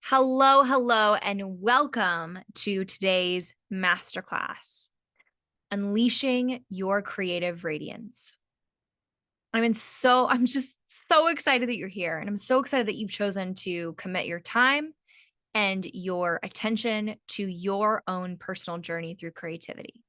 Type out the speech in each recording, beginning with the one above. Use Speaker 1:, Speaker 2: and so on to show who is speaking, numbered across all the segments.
Speaker 1: Hello, hello, and welcome to today's masterclass, Unleashing Your Creative Radiance. I'm just so excited that you're here, and I'm so excited that you've chosen to commit your time and your attention to your own personal journey through creativity.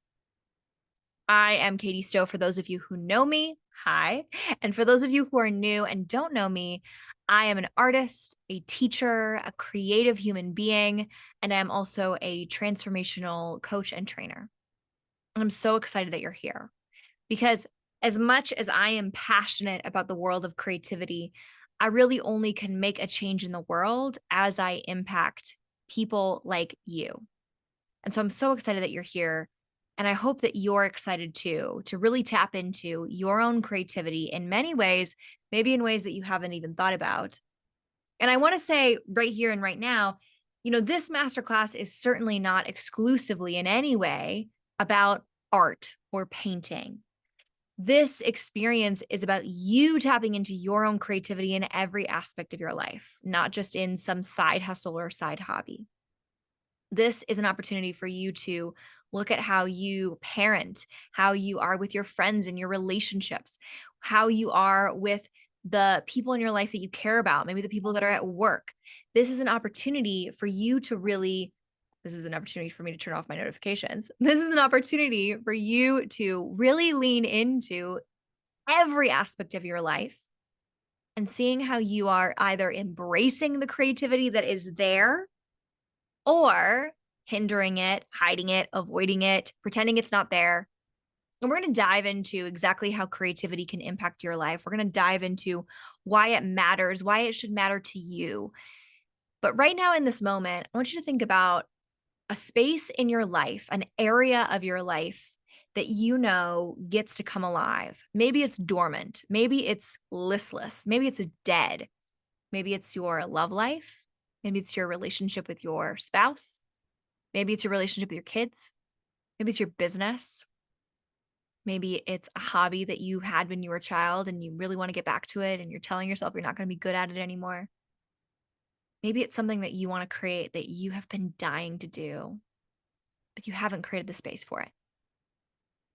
Speaker 1: I am Katie Stowe. For those of you who know me, hi. And for those of you who are new and don't know me, I am an artist, a teacher, a creative human being, and I am also a transformational coach and trainer. And I'm so excited that you're here because as much as I am passionate about the world of creativity, I really only can make a change in the world as I impact people like you. And so I'm so excited that you're here. And I hope that you're excited too, to really tap into your own creativity in many ways, maybe in ways that you haven't even thought about. And I want to say right here and right now, this masterclass is certainly not exclusively in any way about art or painting. This experience is about you tapping into your own creativity in every aspect of your life, not just in some side hustle or side hobby. This is an opportunity for you to look at how you parent, how you are with your friends and your relationships, how you are with the people in your life that you care about, maybe the people that are at work. This is an opportunity for you to really, this is an opportunity for me to turn off my notifications. This is an opportunity for you to really lean into every aspect of your life and seeing how you are either embracing the creativity that is there or hindering it, hiding it, avoiding it, pretending it's not there. And we're going to dive into exactly how creativity can impact your life. We're going to dive into why it matters, why it should matter to you. But right now in this moment, I want you to think about a space in your life, an area of your life that you know gets to come alive. Maybe it's dormant. Maybe it's listless. Maybe it's dead. Maybe it's your love life. Maybe it's your relationship with your spouse. Maybe it's your relationship with your kids. Maybe it's your business. Maybe it's a hobby that you had when you were a child and you really want to get back to it and you're telling yourself you're not going to be good at it anymore. Maybe it's something that you want to create that you have been dying to do, but you haven't created the space for it.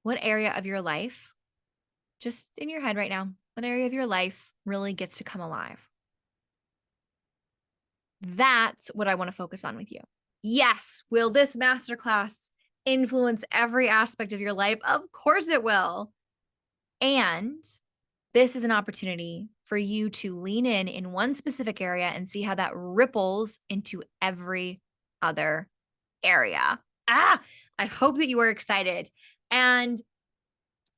Speaker 1: What area of your life, just in your head right now, what area of your life really gets to come alive? That's what I want to focus on with you. Yes, will this masterclass influence every aspect of your life? Of course it will. And this is an opportunity for you to lean in one specific area and see how that ripples into every other area. I hope that you are excited. And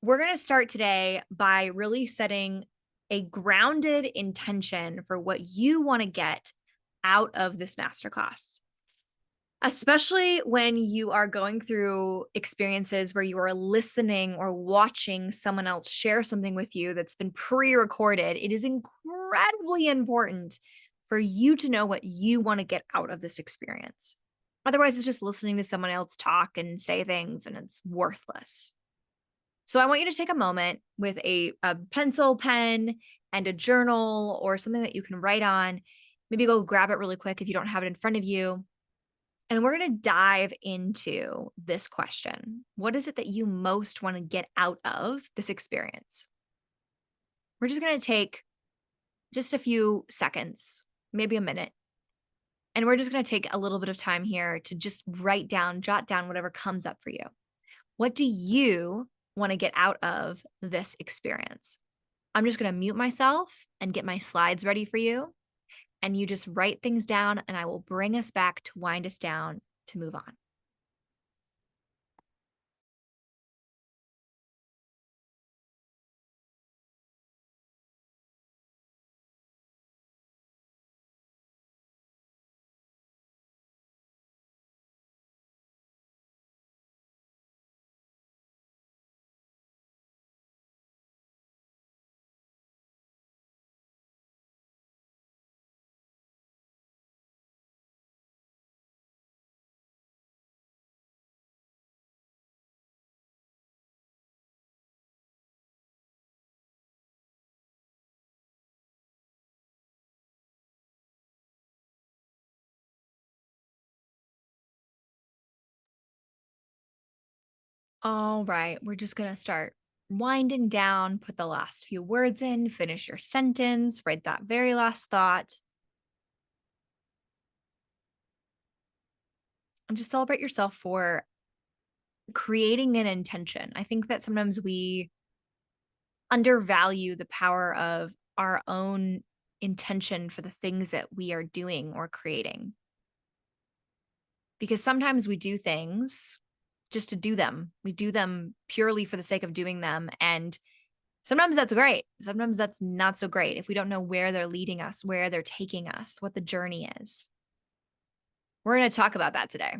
Speaker 1: we're going to start today by really setting a grounded intention for what you want to get out of this masterclass. Especially when you are going through experiences where you are listening or watching someone else share something with you that's been pre-recorded, it is incredibly important for you to know what you want to get out of this experience. Otherwise, it's just listening to someone else talk and say things and it's worthless. So I want you to take a moment with a pencil, pen, and a journal or something that you can write on. Maybe go grab it really quick if you don't have it in front of you. And we're going to dive into this question. What is it that you most want to get out of this experience? We're just going to take just a few seconds, maybe a minute. And we're just going to take a little bit of time here to just write down, jot down whatever comes up for you. What do you want to get out of this experience? I'm just going to mute myself and get my slides ready for you. And you just write things down, and I will bring us back to wind us down to move on. All right, we're just going to start winding down, put the last few words in, finish your sentence, write that very last thought, and just celebrate yourself for creating an intention. I think that sometimes we undervalue the power of our own intention for the things that we are doing or creating. Because sometimes we do things just to do them. We do them purely for the sake of doing them. And sometimes that's great. Sometimes that's not so great if we don't know where they're leading us, where they're taking us, what the journey is. We're going to talk about that today.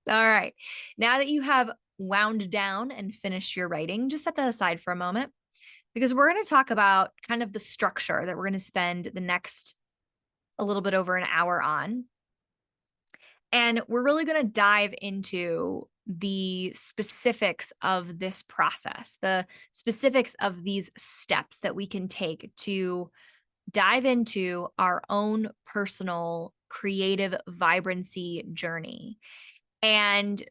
Speaker 1: All right. Now that you have wound down and finished your writing, just set that aside for a moment because we're going to talk about kind of the structure that we're going to spend the next a little bit over an hour on. And we're really going to dive into the specifics of this process, the specifics of these steps that we can take to dive into our own personal creative vibrancy journey. And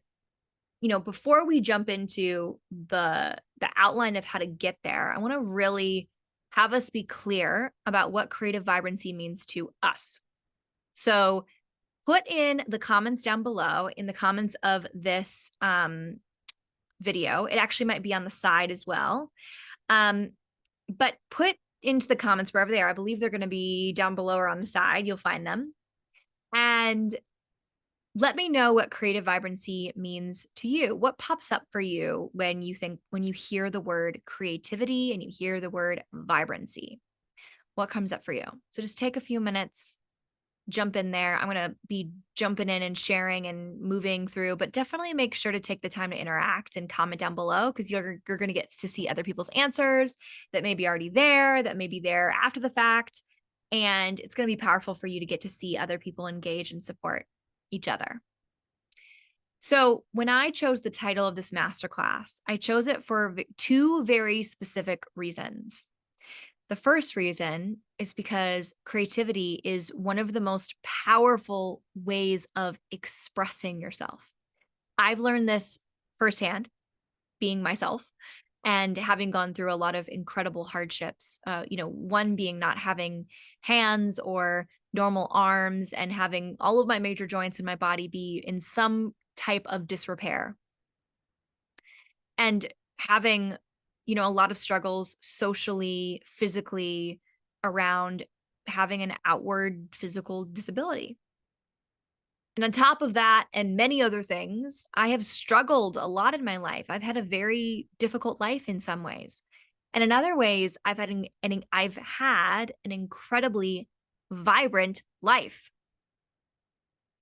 Speaker 1: before we jump into the outline of how to get there, I want to really have us be clear about what creative vibrancy means to us. So put in the comments down below, in the comments of this video. It actually might be on the side as well. But put into the comments wherever they are. I believe they're going to be down below or on the side. You'll find them. And let me know what creative vibrancy means to you. What pops up for you when you hear the word creativity and you hear the word vibrancy? What comes up for you? So just take a few minutes, jump in there. I'm going to be jumping in and sharing and moving through, but definitely make sure to take the time to interact and comment down below because you're going to get to see other people's answers that may be already there, that may be there after the fact. And it's going to be powerful for you to get to see other people engage and support each other. So when I chose the title of this masterclass, I chose it for two very specific reasons. The first reason is because creativity is one of the most powerful ways of expressing yourself. I've learned this firsthand, being myself and having gone through a lot of incredible hardships. One being not having hands or normal arms and having all of my major joints in my body be in some type of disrepair. And having a lot of struggles socially, physically around having an outward physical disability. And on top of that, and many other things, I have struggled a lot in my life. I've had a very difficult life in some ways. And in other ways, I've had an incredibly vibrant life.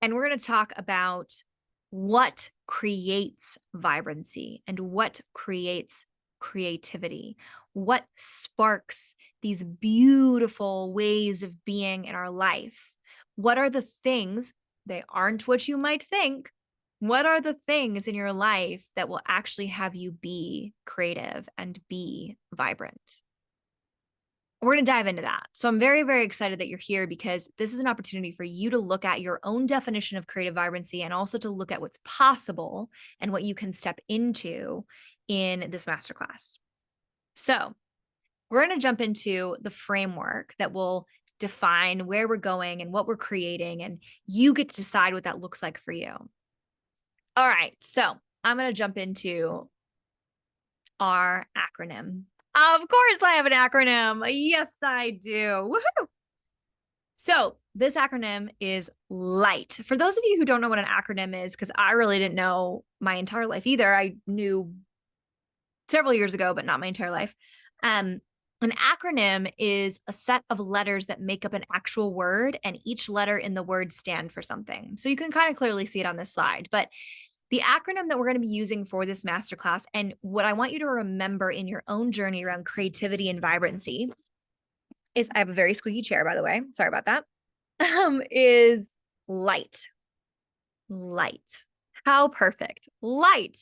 Speaker 1: And we're going to talk about what creates vibrancy and what creates creativity, what sparks these beautiful ways of being in our life. What are the things, they aren't what you might think. What are the things in your life that will actually have you be creative and be vibrant? We're going to dive into that. So I'm very, very excited that you're here because this is an opportunity for you to look at your own definition of creative vibrancy and also to look at what's possible and what you can step into in this masterclass. So we're going to jump into the framework that will define where we're going and what we're creating, and you get to decide what that looks like for you. All right. So I'm going to jump into our acronym. Of course I have an acronym. Yes, I do. Woohoo! So this acronym is LIGHT. For those of you who don't know what an acronym is, because I really didn't know my entire life either. I knew several years ago, but not my entire life. An acronym is a set of letters that make up an actual word, and each letter in the word stand for something. So you can kind of clearly see it on this slide, but the acronym that we're going to be using for this masterclass, and what I want you to remember in your own journey around creativity and vibrancy, is I have a very squeaky chair, by the way. Sorry about that. Is LIGHT. LIGHT. How perfect. LIGHT.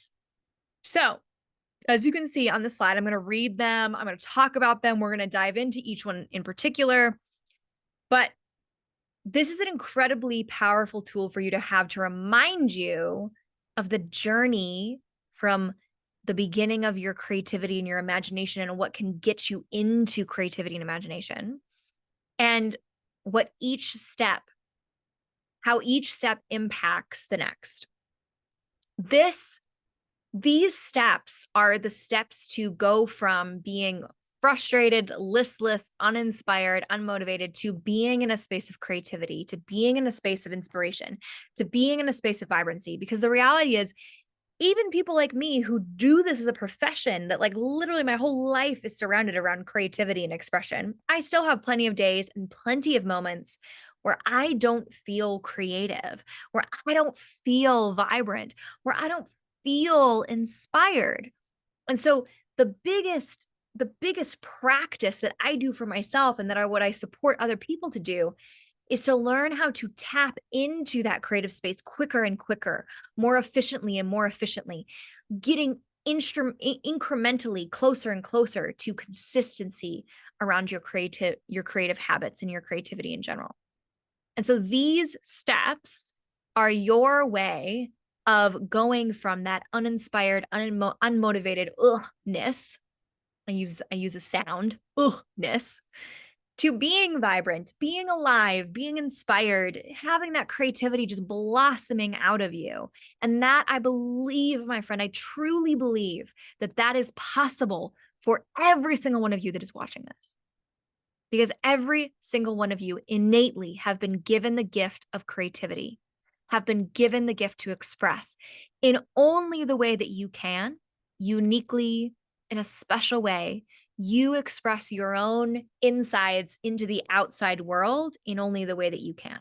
Speaker 1: So as you can see on the slide, I'm going to read them. I'm going to talk about them. We're going to dive into each one in particular. But this is an incredibly powerful tool for you to have to remind you of the journey from the beginning of your creativity and your imagination and what can get you into creativity and imagination, and how each step impacts the next. These steps are the steps to go from being frustrated, listless, uninspired, unmotivated, to being in a space of creativity, to being in a space of inspiration, to being in a space of vibrancy. Because the reality is, even people like me who do this as a profession, that like literally my whole life is surrounded around creativity and expression, I still have plenty of days and plenty of moments where I don't feel creative, where I don't feel vibrant, where I don't feel inspired. And so the biggest practice that I do for myself, and what I support other people to do, is to learn how to tap into that creative space quicker and quicker, more efficiently and more efficiently, getting incrementally closer and closer to consistency around your creative habits and your creativity in general. And so these steps are your way of going from that uninspired, unmotivated ness. I use a sound, ness, to being vibrant, being alive, being inspired, having that creativity just blossoming out of you. And that, I believe, my friend, I truly believe that that is possible for every single one of you that is watching this. Because every single one of you innately have been given the gift of creativity, have been given the gift to express in only the way that you can, uniquely, in a special way. You express your own insides into the outside world in only the way that you can.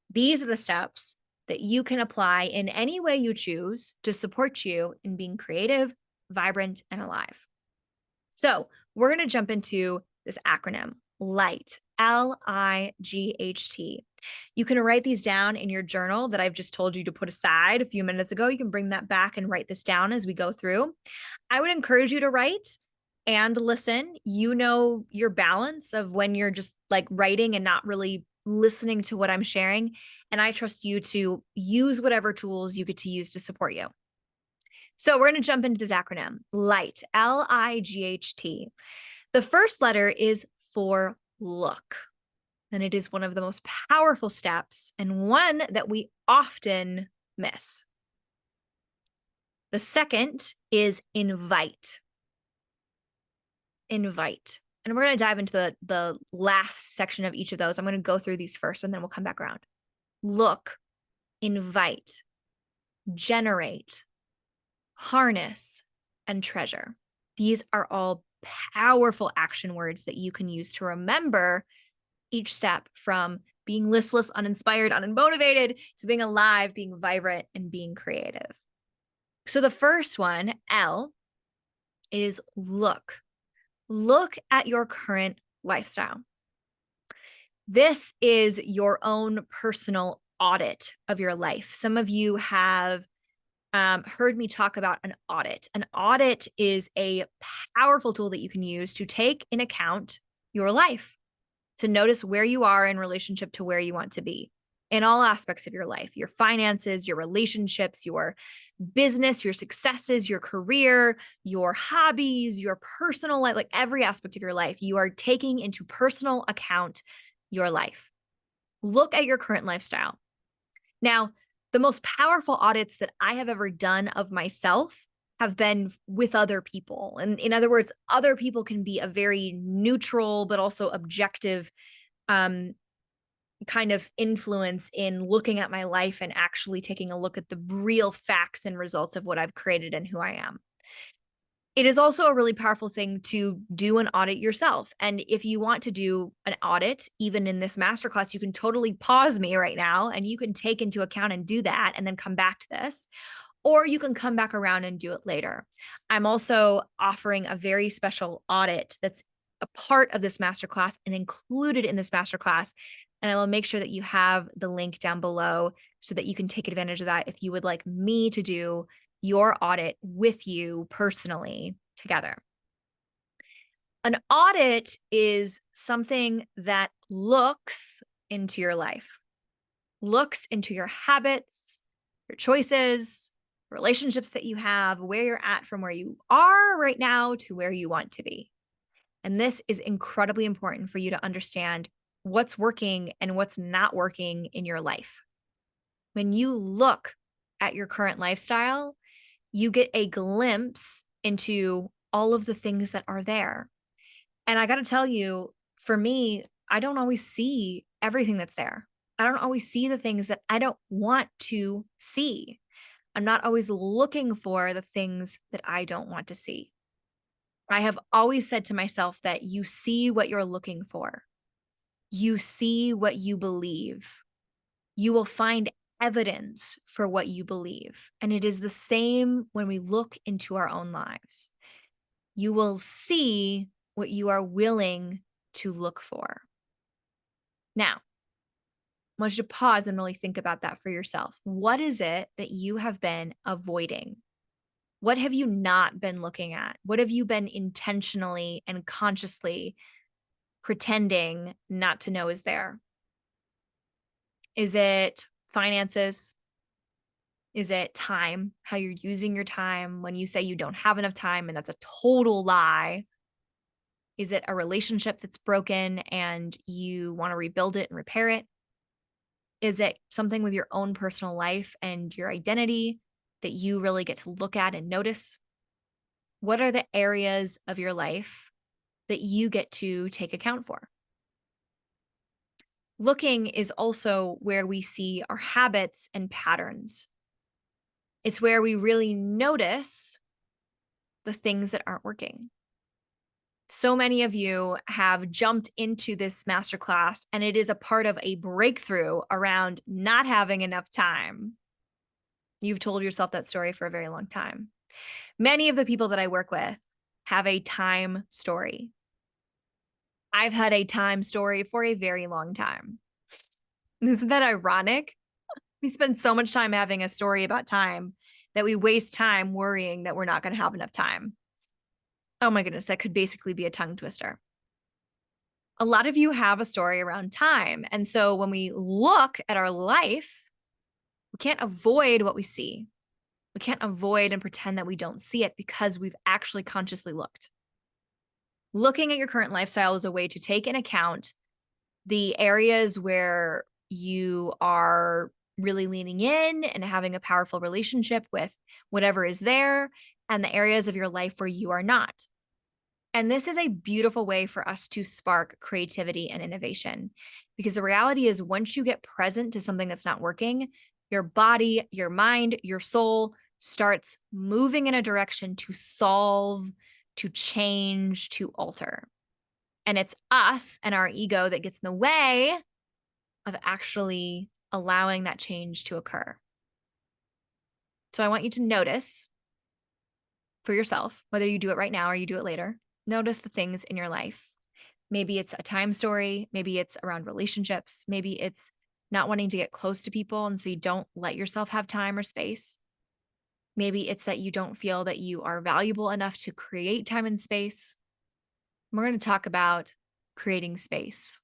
Speaker 1: These are the steps that you can apply in any way you choose to support you in being creative, vibrant, and alive. So we're going to jump into this acronym, LIGHT, LIGHT. You can write these down in your journal that I've just told you to put aside a few minutes ago. You can bring that back and write this down as we go through. I would encourage you to write and listen. You know your balance of when you're just like writing and not really listening to what I'm sharing. And I trust you to use whatever tools you get to use to support you. So we're going to jump into this acronym, LIGHT, LIGHT. The first letter is for look, and it is one of the most powerful steps and one that we often miss. The second is invite. Invite. And we're going to dive into the last section of each of those. I'm going to go through these first, and then we'll come back around. Look, invite, generate, harness, and treasure. These are all powerful action words that you can use to remember each step, from being listless, uninspired, unmotivated, to being alive, being vibrant, and being creative. So the first one, L, is look. Look at your current lifestyle. This is your own personal audit of your life. Some of you have heard me talk about an audit. An audit is a powerful tool that you can use to take in account your life, to notice where you are in relationship to where you want to be in all aspects of your life, your finances, your relationships, your business, your successes, your career, your hobbies, your personal life, like every aspect of your life. You are taking into personal account your life. Look at your current lifestyle. Now, the most powerful audits that I have ever done of myself have been with other people. And in other words, other people can be a very neutral, but also objective kind of influence in looking at my life and actually taking a look at the real facts and results of what I've created and who I am. It is also a really powerful thing to do an audit yourself. And if you want to do an audit, even in this masterclass, you can totally pause me right now and you can take into account and do that and then come back to this. Or you can come back around and do it later. I'm also offering a very special audit that's a part of this masterclass and included in this masterclass. And I will make sure that you have the link down below so that you can take advantage of that if you would like me to do your audit with you personally together. An audit is something that looks into your life, looks into your habits, your choices, relationships that you have, where you're at from where you are right now to where you want to be. And this is incredibly important for you to understand what's working and what's not working in your life. When you look at your current lifestyle, you get a glimpse into all of the things that are there. And I got to tell you, for me, I don't always see everything that's there. I don't always see the things that I don't want to see. I'm not always looking for the things that I don't want to see. I have always said to myself that you see what you're looking for. You see what you believe. You will find evidence for what you believe. And it is the same when we look into our own lives. You will see what you are willing to look for. Now, I want you to pause and really think about that for yourself. What is it that you have been avoiding? What have you not been looking at? What have you been intentionally and consciously pretending not to know is there? Is it finances? Is it time? How you're using your time when you say you don't have enough time and that's a total lie? Is it a relationship that's broken and you want to rebuild it and repair it? Is it something with your own personal life and your identity that you really get to look at and notice? What are the areas of your life that you get to take account for? Looking is also where we see our habits and patterns. It's where we really notice the things that aren't working. So many of you have jumped into this masterclass, and it is a part of a breakthrough around not having enough time. You've told yourself that story for a very long time. Many of the people that I work with have a time story. I've had a time story for a very long time. Isn't that ironic? We spend so much time having a story about time that we waste time worrying that we're not going to have enough time. Oh my goodness, that could basically be a tongue twister. A lot of you have a story around time. And so when we look at our life, we can't avoid what we see. We can't avoid and pretend that we don't see it because we've actually consciously looked. Looking at your current lifestyle is a way to take into account the areas where you are really leaning in and having a powerful relationship with whatever is there, and the areas of your life where you are not. And this is a beautiful way for us to spark creativity and innovation, because the reality is once you get present to something that's not working, your body, your mind, your soul starts moving in a direction to solve, to change, to alter. And it's us and our ego that gets in the way of actually allowing that change to occur. So I want you to notice for yourself, whether you do it right now or you do it later, notice the things in your life. Maybe it's a time story. Maybe it's around relationships. Maybe it's not wanting to get close to people. And so you don't let yourself have time or space. Maybe it's that you don't feel that you are valuable enough to create time and space. We're going to talk about creating space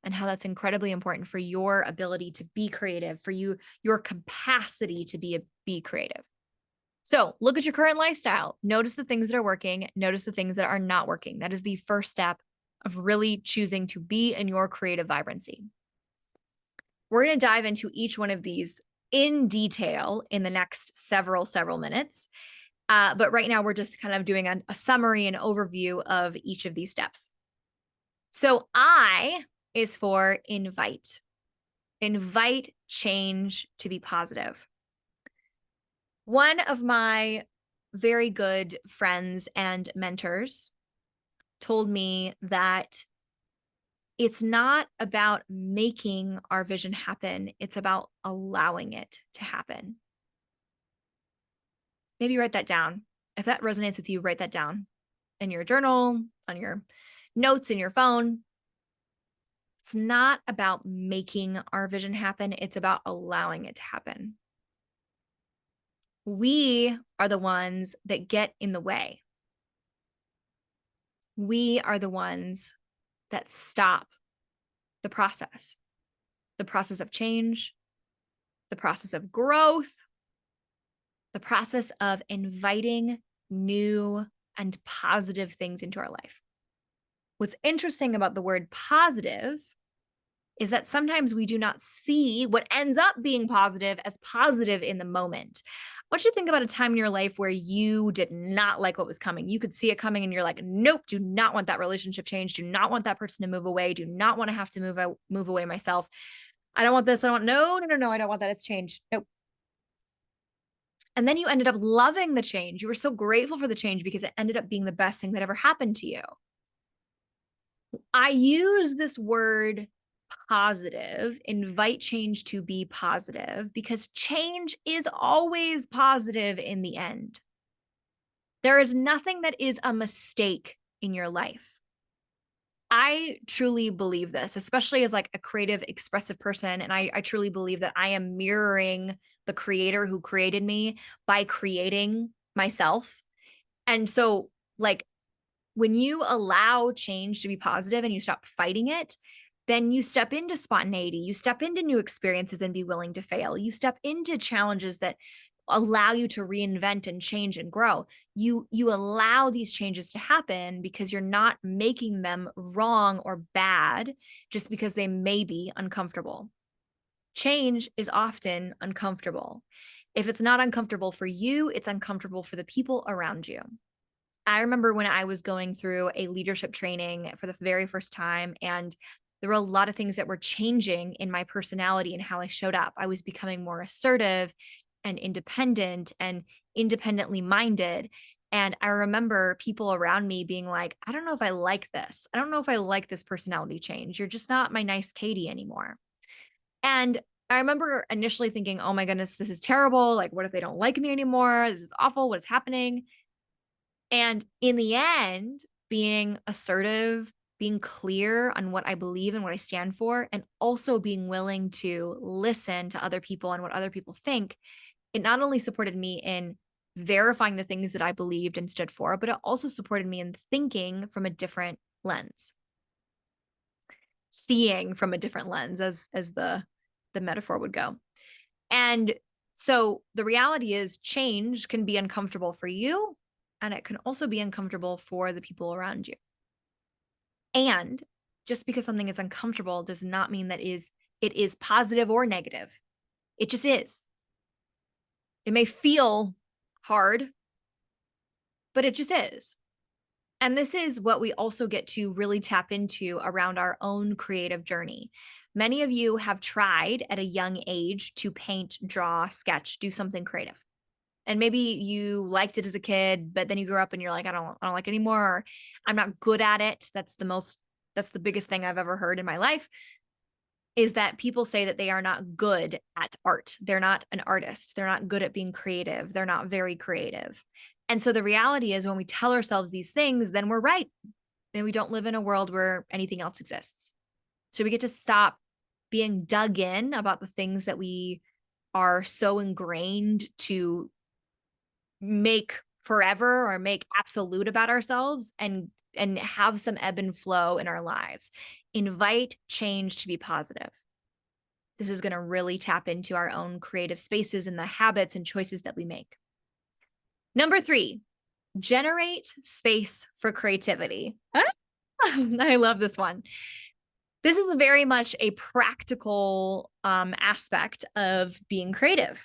Speaker 1: and how that's incredibly important for your ability to be creative, for your capacity to be creative. So look at your current lifestyle. Notice the things that are working. Notice the things that are not working. That is the first step of really choosing to be in your creative vibrancy. We're going to dive into each one of these in detail in the next several minutes. But right now we're just kind of doing a summary and overview of each of these steps. So I is for invite. Invite change to be positive. One of my very good friends and mentors told me that it's not about making our vision happen. It's about allowing it to happen. Maybe write that down. If that resonates with you, write that down in your journal, on your notes in your phone. It's not about making our vision happen. It's about allowing it to happen. We are the ones that get in the way. We are the ones that stop the process of change, the process of growth, the process of inviting new and positive things into our life. What's interesting about the word positive is that sometimes we do not see what ends up being positive as positive in the moment. I want you to think about a time in your life where you did not like what was coming. You could see it coming and you're like, nope, do not want that relationship change. Do not want that person to move away. Do not want to have to move away myself. I don't want this. I don't, no, I don't want that. It's changed. Nope. And then you ended up loving the change. You were so grateful for the change because it ended up being the best thing that ever happened to you. I use this word positive, invite change to be positive, because change is always positive in the end. There is nothing that is a mistake in your life. I truly believe this, especially as like a creative, expressive person. And I truly believe that I am mirroring the creator who created me by creating myself. And so like when you allow change to be positive and you stop fighting it, then you step into spontaneity, you step into new experiences and be willing to fail. You step into challenges that allow you to reinvent and change and grow. You allow these changes to happen because you're not making them wrong or bad just because they may be uncomfortable. Change is often uncomfortable. If it's not uncomfortable for you, it's uncomfortable for the people around you. I remember when I was going through a leadership training for the very first time, and there were a lot of things that were changing in my personality and how I showed up. I was becoming more assertive and independent and independently minded. And I remember people around me being like, I don't know if I like this. I don't know if I like this personality change. You're just not my nice Katie anymore. And I remember initially thinking, oh my goodness, this is terrible. Like, what if they don't like me anymore? This is awful. What is happening? And in the end, being assertive, being clear on what I believe and what I stand for, and also being willing to listen to other people and what other people think, it not only supported me in verifying the things that I believed and stood for, but it also supported me in thinking from a different lens, seeing from a different lens, as the metaphor would go. And so the reality is change can be uncomfortable for you, and it can also be uncomfortable for the people around you. And just because something is uncomfortable does not mean that it is positive or negative. It just is. It may feel hard, but it just is. And this is what we also get to really tap into around our own creative journey. Many of you have tried at a young age to paint, draw, sketch, do something creative. And maybe you liked it as a kid, but then you grew up and you're like, I don't like it anymore. Or, I'm not good at it. That's the biggest thing I've ever heard in my life, is that people say that they are not good at art. They're not an artist. They're not good at being creative. They're not very creative. And so the reality is when we tell ourselves these things, then we're right. Then we don't live in a world where anything else exists. So we get to stop being dug in about the things that we are so ingrained to make forever or make absolute about ourselves, and have some ebb and flow in our lives. Invite change to be positive. This is going to really tap into our own creative spaces and the habits and choices that we make. Number 3, generate space for creativity. I love this one. This is very much a practical aspect of being creative.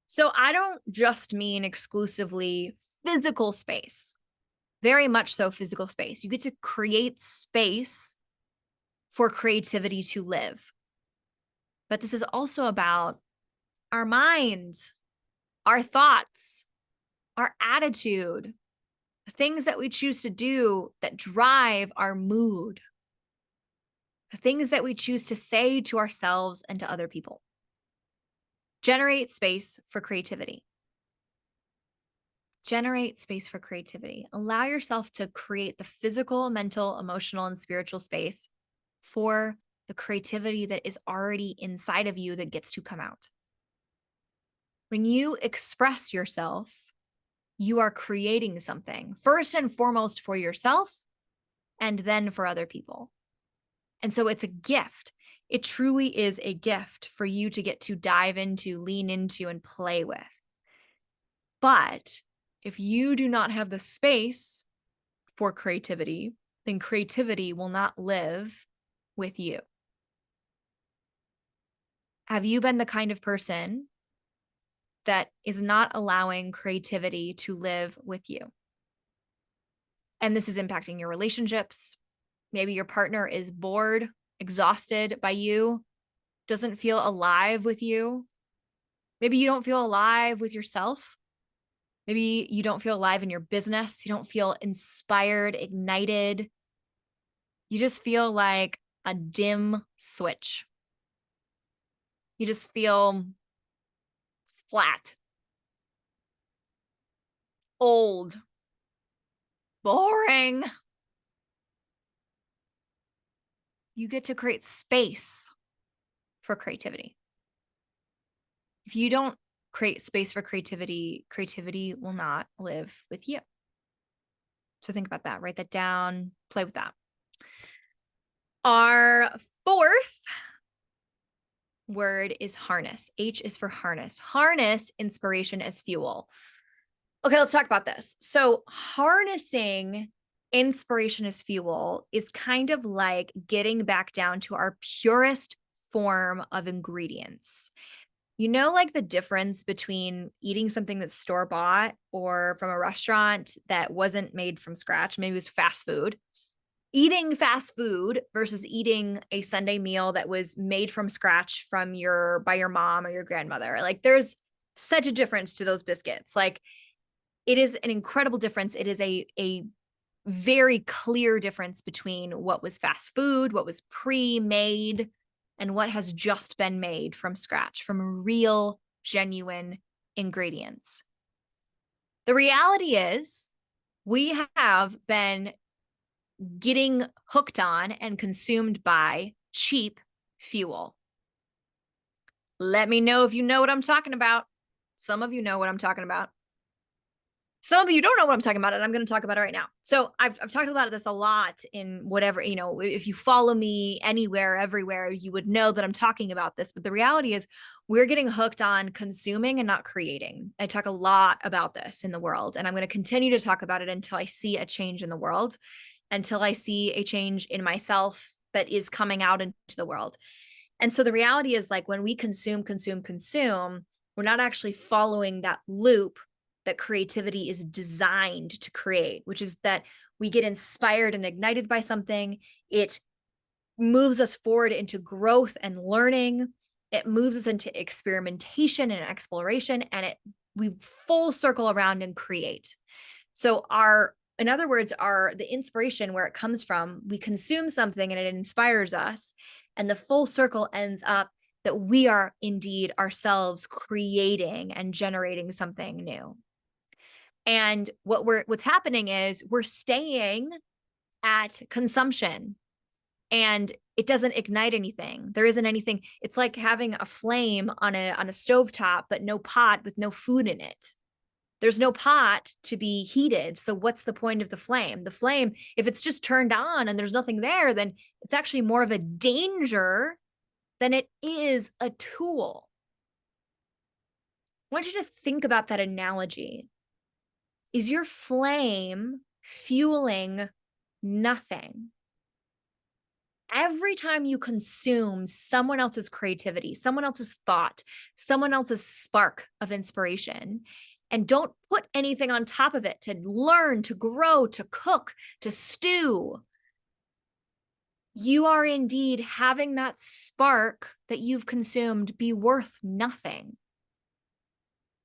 Speaker 1: So I don't just mean exclusively physical space, very much so physical space. You get to create space for creativity to live. But this is also about our minds, our thoughts, our attitude, the things that we choose to do that drive our mood, the things that we choose to say to ourselves and to other people. Generate space for creativity. Generate space for creativity. Allow yourself to create the physical, mental, emotional, and spiritual space for the creativity that is already inside of you that gets to come out. When you express yourself, you are creating something, first and foremost for yourself, and then for other people. And so it's a gift. It truly is a gift for you to get to dive into, lean into, and play with. But if you do not have the space for creativity, then creativity will not live with you. Have you been the kind of person that is not allowing creativity to live with you? And this is impacting your relationships. Maybe your partner is bored, exhausted by you, doesn't feel alive with you. Maybe you don't feel alive with yourself. Maybe you don't feel alive in your business. You don't feel inspired, ignited. You just feel like a dim switch. You just feel flat, old, boring. You get to create space for creativity. If you don't create space for creativity, creativity will not live with you. So think about that, write that down, play with that. Our fourth word is harness. H is for harness. Harness inspiration as fuel. Okay, let's talk about this. So harnessing inspiration as fuel is kind of like getting back down to our purest form of ingredients. You know, like the difference between eating something that's store-bought or from a restaurant that wasn't made from scratch, maybe it was fast food. Eating fast food versus eating a Sunday meal that was made from scratch by your mom or your grandmother. Like there's such a difference to those biscuits. Like it is an incredible difference. It is a very clear difference between what was fast food, what was pre-made, and what has just been made from scratch, from real, genuine ingredients. The reality is we have been getting hooked on and consumed by cheap fuel. Let me know if you know what I'm talking about. Some of you know what I'm talking about. Some of you don't know what I'm talking about, and I'm going to talk about it right now. So I've talked about this a lot in whatever, if you follow me anywhere, everywhere, you would know that I'm talking about this. But the reality is we're getting hooked on consuming and not creating. I talk a lot about this in the world, and I'm going to continue to talk about it until I see a change in the world, until I see a change in myself that is coming out into the world. And so the reality is like when we consume, we're not actually following that loop that creativity is designed to create, which is that we get inspired and ignited by something. It moves us forward into growth and learning. It moves us into experimentation and exploration, and we full circle around and create. So in other words, the inspiration, where it comes from, we consume something and it inspires us, and the full circle ends up that we are indeed ourselves creating and generating something new. And what's happening is we're staying at consumption, and it doesn't ignite anything. There isn't anything. It's like having a flame on a stovetop, but no pot with no food in it. There's no pot to be heated. So what's the point of the flame? The flame, if it's just turned on and there's nothing there, then it's actually more of a danger than it is a tool. I want you to think about that analogy. Is your flame fueling nothing? Every time you consume someone else's creativity, someone else's thought, someone else's spark of inspiration, and don't put anything on top of it to learn, to grow, to cook, to stew, you are indeed having that spark that you've consumed be worth nothing.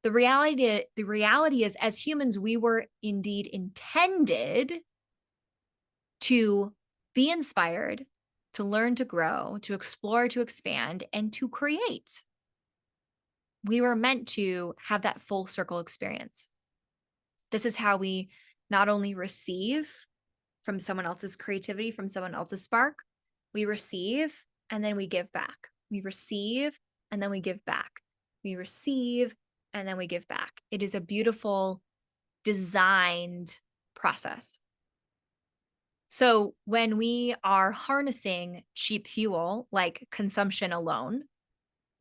Speaker 1: The reality is, as humans, we were indeed intended to be inspired, to learn, to grow, to explore, to expand, and to create. We were meant to have that full circle experience. This is how we not only receive from someone else's creativity, from someone else's spark, we receive and then we give back. We receive and then we give back. We receive and then we give back. It is a beautiful designed process. So when we are harnessing cheap fuel, like consumption alone,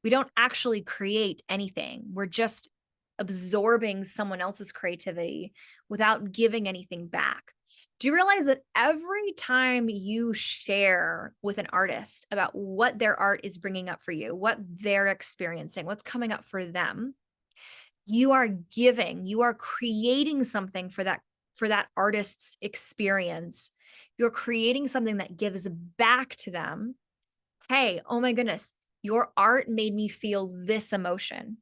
Speaker 1: we don't actually create anything. We're just absorbing someone else's creativity without giving anything back. Do you realize that every time you share with an artist about what their art is bringing up for you, what they're experiencing, what's coming up for them, you are giving, you are creating something for that artist's experience. You're creating something that gives back to them. Hey, oh my goodness, your art made me feel this emotion.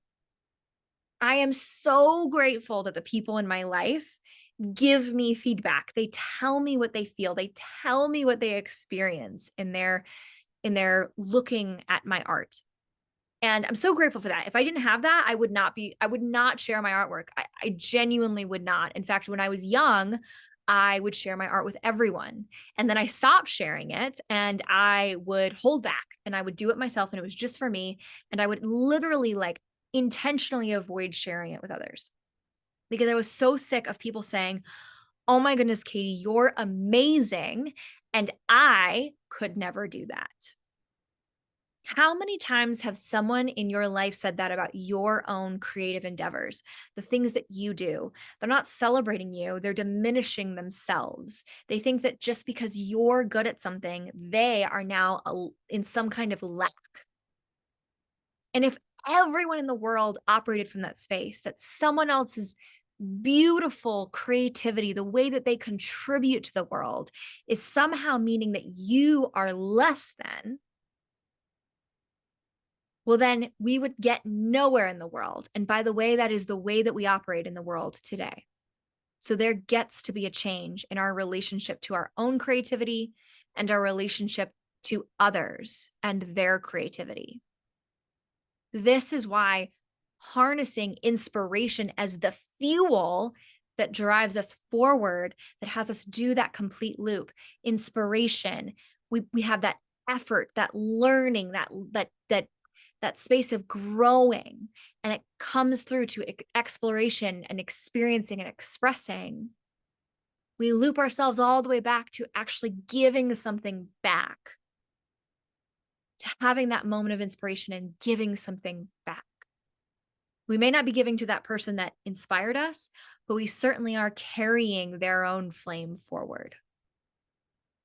Speaker 1: I am so grateful that the people in my life give me feedback. They tell me what they feel. They tell me what they experience in their looking at my art. And I'm so grateful for that. If I didn't have that, I would not share my artwork. I genuinely would not. In fact, when I was young, I would share my art with everyone. And then I stopped sharing it and I would hold back and I would do it myself. And it was just for me. And I would literally like intentionally avoid sharing it with others because I was so sick of people saying, oh my goodness, Katie, you're amazing. And I could never do that. How many times have someone in your life said that about your own creative endeavors, the things that you do? They're not celebrating you, they're diminishing themselves. They think that just because you're good at something, they are now in some kind of lack. And if everyone in the world operated from that space, that someone else's beautiful creativity, the way that they contribute to the world, is somehow meaning that you are less than, well, then we would get nowhere in the world. And by the way, that is the way that we operate in the world today. So there gets to be a change in our relationship to our own creativity and our relationship to others and their creativity. This is why harnessing inspiration as the fuel that drives us forward, that has us do that complete loop, inspiration, we have that effort, that learning, that space of growing, and it comes through to exploration and experiencing and expressing. We loop ourselves all the way back to actually giving something back, to having that moment of inspiration and giving something back. We may not be giving to that person that inspired us, but we certainly are carrying their own flame forward.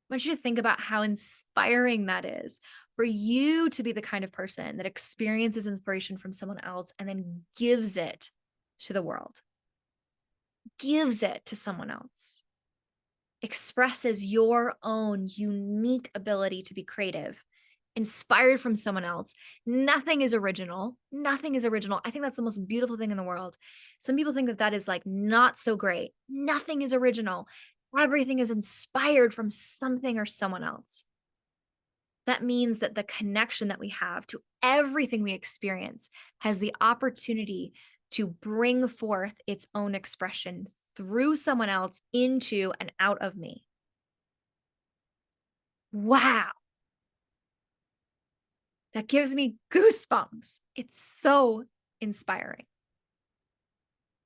Speaker 1: I want you to think about how inspiring that is for you to be the kind of person that experiences inspiration from someone else and then gives it to the world, gives it to someone else, expresses your own unique ability to be creative, inspired from someone else. Nothing is original. Nothing is original. I think that's the most beautiful thing in the world. Some people think that that is like not so great. Nothing is original. Everything is inspired from something or someone else. That means that the connection that we have to everything we experience has the opportunity to bring forth its own expression through someone else into and out of me. Wow. That gives me goosebumps. It's so inspiring.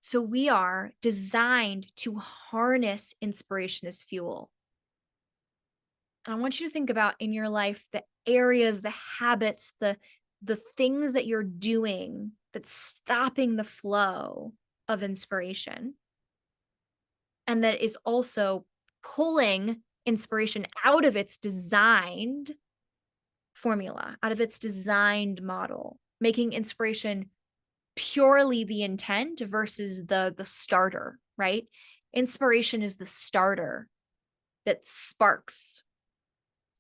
Speaker 1: So we are designed to harness inspiration as fuel. And I want you to think about in your life the areas, the habits, the things that you're doing that's stopping the flow of inspiration. And that is also pulling inspiration out of its designed formula, out of its designed model, making inspiration purely the intent versus the starter, right? Inspiration is the starter that sparks,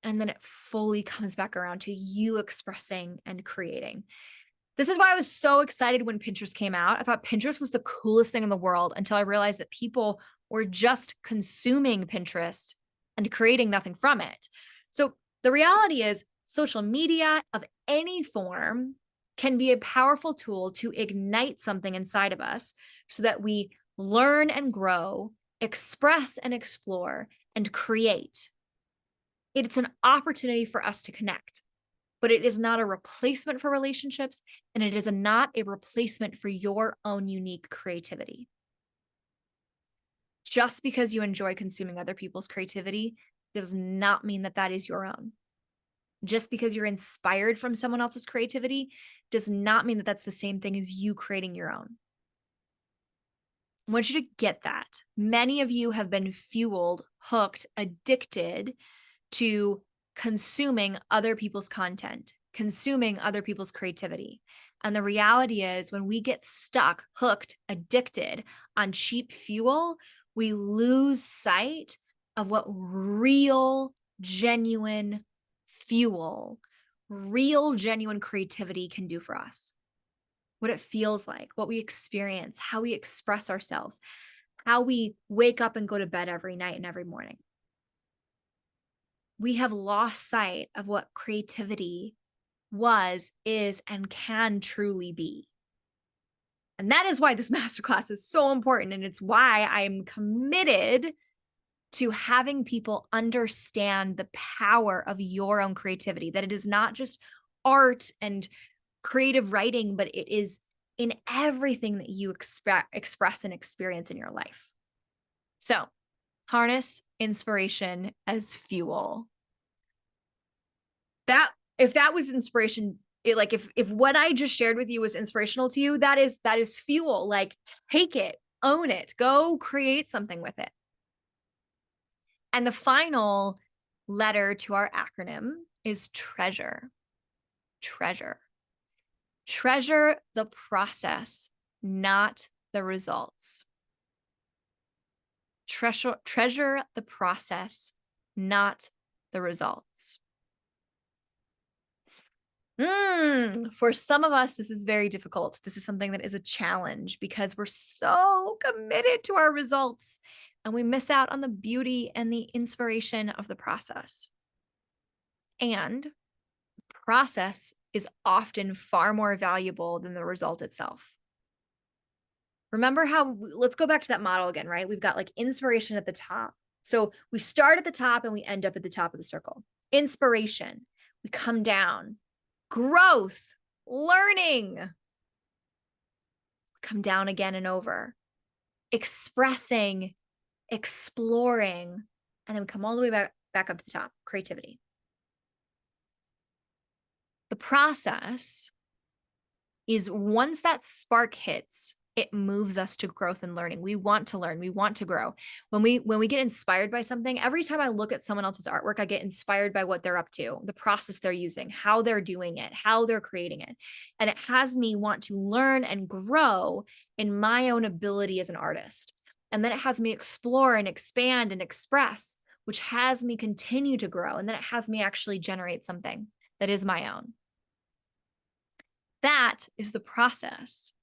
Speaker 1: and then it fully comes back around to you expressing and creating. This is why I was so excited when Pinterest came out. I thought Pinterest was the coolest thing in the world until I realized that people were just consuming Pinterest and creating nothing from it. So the reality is social media of any form can be a powerful tool to ignite something inside of us so that we learn and grow, express and explore, and create. It's an opportunity for us to connect, but it is not a replacement for relationships, and it is not a replacement for your own unique creativity. Just because you enjoy consuming other people's creativity does not mean that that is your own. Just because you're inspired from someone else's creativity does not mean that that's the same thing as you creating your own. I want you to get that. Many of you have been fueled, hooked, addicted to consuming other people's content, consuming other people's creativity. And the reality is, when we get stuck, hooked, addicted on cheap fuel, we lose sight of what real, genuine fuel, real, genuine creativity can do for us. What it feels like, what we experience, how we express ourselves, how we wake up and go to bed every night and every morning. We have lost sight of what creativity was, is, and can truly be. And that is why this masterclass is so important. And it's why I'm committed to having people understand the power of your own creativity, that it is not just art and creative writing, but it is in everything that you express and experience in your life. So harness inspiration as fuel. That, if that was inspiration, like if what I just shared with you was inspirational to you, that is fuel. Like, take it, own it, go create something with it. And the final letter to our acronym is treasure. Treasure. Treasure the process, not the results. Treasure the process, not the results. For some of us, this is very difficult. This is something that is a challenge because we're so committed to our results and we miss out on the beauty and the inspiration of the process. And the process is often far more valuable than the result itself. Remember how, let's go back to that model again, right? We've got like inspiration at the top. So we start at the top and we end up at the top of the circle. Inspiration, we come down. Growth, learning, come down again and over. Expressing, exploring, and then we come all the way back up to the top, creativity. The process is, once that spark hits, it moves us to growth and learning. We want to learn. We want to grow. When we get inspired by something, every time I look at someone else's artwork, I get inspired by what they're up to, the process they're using, how they're doing it, how they're creating it. And it has me want to learn and grow in my own ability as an artist. And then it has me explore and expand and express, which has me continue to grow. And then it has me actually generate something that is my own. That is the process.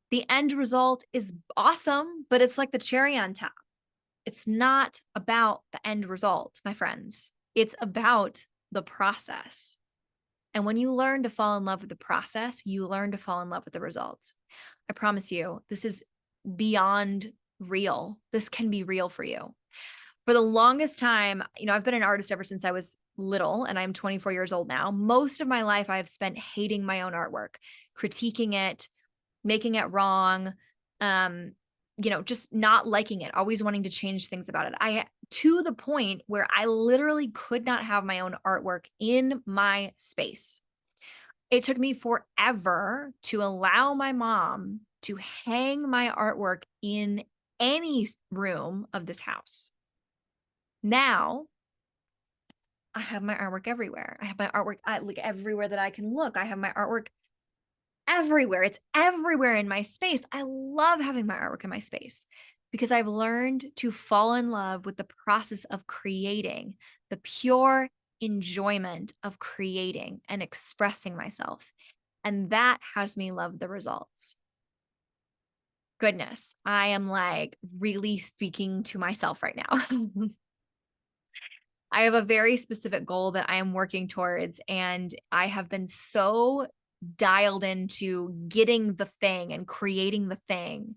Speaker 1: The end result is awesome, but it's like the cherry on top. It's not about the end result, my friends. It's about the process. And when you learn to fall in love with the process, you learn to fall in love with the result. I promise you, this is beyond real. This can be real for you. For the longest time, I've been an artist ever since I was little, and I'm 24 years old now. Most of my life, I have spent hating my own artwork, critiquing it, making it wrong, just not liking it, always wanting to change things about it. To the point where I literally could not have my own artwork in my space. It took me forever to allow my mom to hang my artwork in any room of this house. Now, I have my artwork everywhere. I have my artwork like everywhere that I can look. I have my artwork everywhere. It's everywhere in my space. I love having my artwork in my space because I've learned to fall in love with the process of creating, the pure enjoyment of creating and expressing myself. And that has me love the results. Goodness, I am like really speaking to myself right now. I have a very specific goal that I am working towards, and I have been so dialed into getting the thing and creating the thing.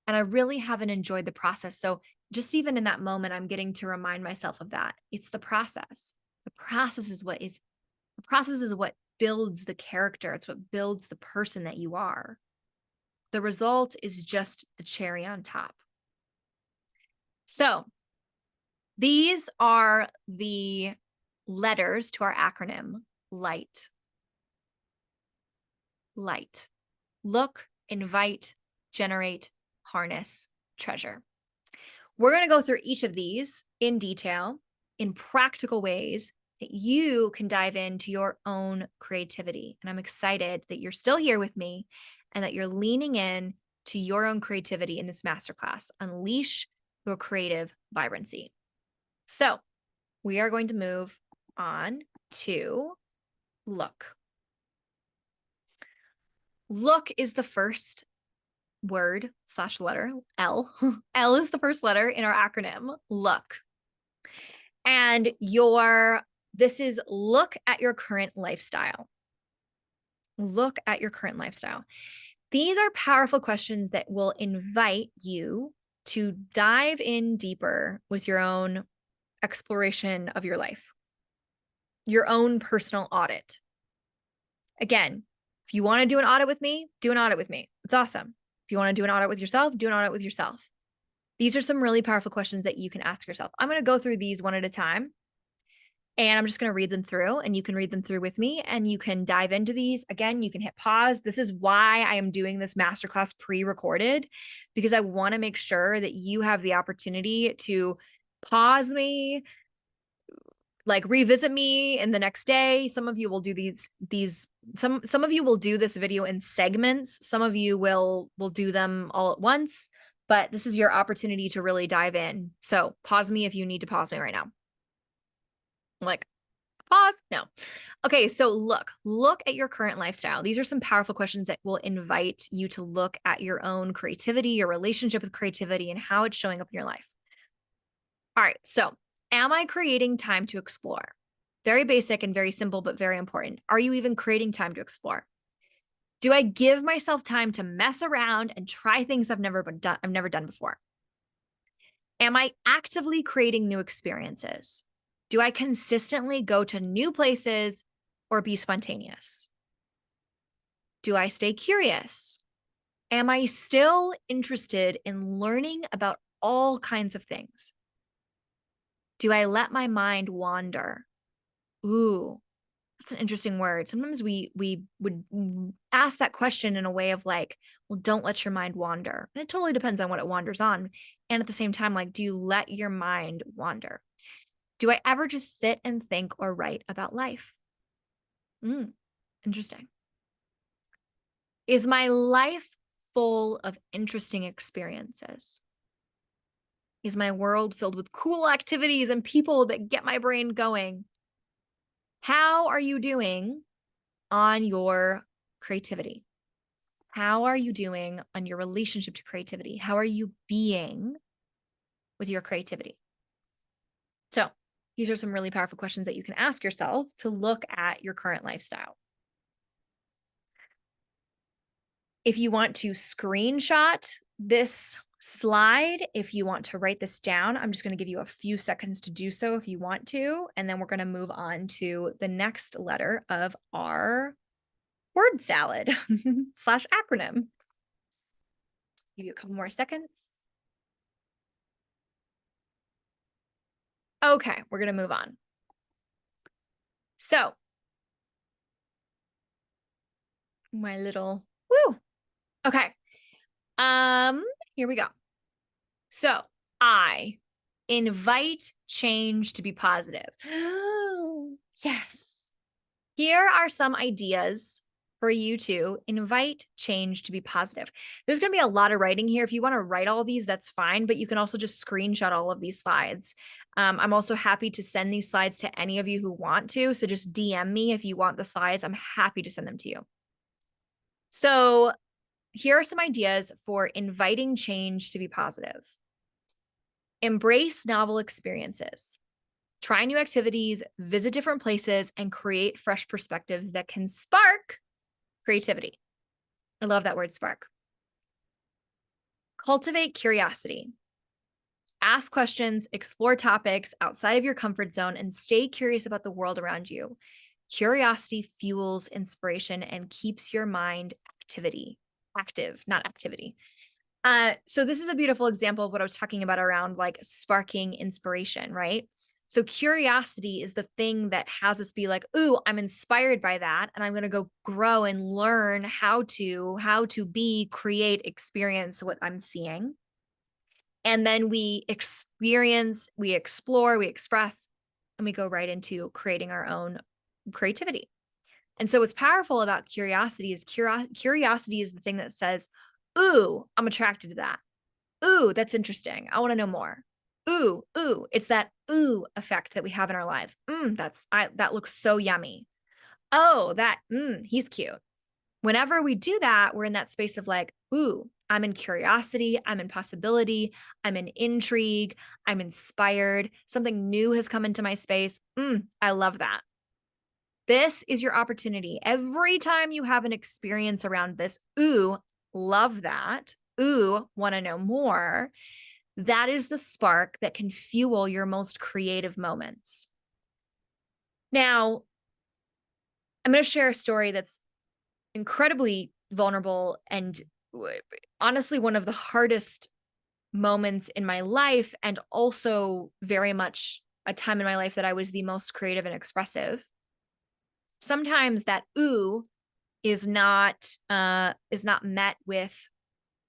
Speaker 1: And I really haven't enjoyed the process. So just even in that moment, I'm getting to remind myself of that. It's the process. The process is what builds the character. It's what builds the person that you are. The result is just the cherry on top. So these are the letters to our acronym, LIGHT. Light. Look, invite, generate, harness, treasure. We're going to go through each of these in detail, in practical ways that you can dive into your own creativity. And I'm excited that you're still here with me and that you're leaning in to your own creativity in this masterclass. Unleash your creative vibrancy. So we are going to move on to look. Look is the first word / letter, L. L is the first letter in our acronym, look. And this is look at your current lifestyle. Look at your current lifestyle. These are powerful questions that will invite you to dive in deeper with your own exploration of your life, your own personal audit. Again, if you want to do an audit with me, do an audit with me. It's awesome. If you want to do an audit with yourself, do an audit with yourself. These are some really powerful questions that you can ask yourself. I'm going to go through these one at a time, and I'm just going to read them through, and you can read them through with me, and you can dive into these. Again, you can hit pause. This is why I am doing this masterclass pre-recorded, because I want to make sure that you have the opportunity to pause me, like revisit me in the next day. Some of you will do some of you will do this video in segments. Some of you will do them all at once, but this is your opportunity to really dive in. So pause me if you need to pause me right now. Like, pause? No. Okay, so look at your current lifestyle. These are some powerful questions that will invite you to look at your own creativity, your relationship with creativity, and how it's showing up in your life. All right, so am I creating time to explore? Very basic and very simple, but very important. Are you even creating time to explore? Do I give myself time to mess around and try things I've never done before? Am I actively creating new experiences? Do I consistently go to new places or be spontaneous? Do I stay curious? Am I still interested in learning about all kinds of things? Do I let my mind wander? Ooh, that's an interesting word. Sometimes we would ask that question in a way of like, well, don't let your mind wander. And it totally depends on what it wanders on. And at the same time, like, do you let your mind wander? Do I ever just sit and think or write about life? Interesting. Is my life full of interesting experiences? Is my world filled with cool activities and people that get my brain going? How are you doing on your creativity? How are you doing on your relationship to creativity? How are you being with your creativity? So these are some really powerful questions that you can ask yourself to look at your current lifestyle. If you want to screenshot this slide, if you want to write this down, I'm just going to give you a few seconds to do so if you want to, and then we're going to move on to the next letter of our word salad / acronym. Just give you a couple more seconds. Okay, we're going to move on. So my little, woo. Okay. Here we go. So I invite change to be positive. Yes. Here are some ideas for you to invite change to be positive. There's going to be a lot of writing here. If you want to write all these, that's fine, but you can also just screenshot all of these slides. I'm also happy to send these slides to any of you who want to. So just DM me if you want the slides. I'm happy to send them to you. So here are some ideas for inviting change to be positive. Embrace novel experiences. Try new activities, visit different places, and create fresh perspectives that can spark creativity. I love that word, spark. Cultivate curiosity. Ask questions, explore topics outside of your comfort zone, and stay curious about the world around you. Curiosity fuels inspiration and keeps your mind active, not activity. So this is a beautiful example of what I was talking about around like sparking inspiration, right? So curiosity is the thing that has us be like, ooh, I'm inspired by that. And I'm going to go grow and learn how to create, experience what I'm seeing. And then we experience, we explore, we express, and we go right into creating our own creativity. And so what's powerful about curiosity is curiosity is the thing that says, ooh, I'm attracted to that. Ooh, that's interesting. I want to know more. Ooh, it's that ooh effect that we have in our lives. That looks so yummy. Oh, he's cute. Whenever we do that, we're in that space of like, ooh, I'm in curiosity, I'm in possibility, I'm in intrigue, I'm inspired. Something new has come into my space. I love that. This is your opportunity. Every time you have an experience around this, ooh, love that. Ooh, want to know more. That is the spark that can fuel your most creative moments. Now, I'm going to share a story that's incredibly vulnerable and honestly one of the hardest moments in my life, and also very much a time in my life that I was the most creative and expressive. Sometimes that ooh is not met with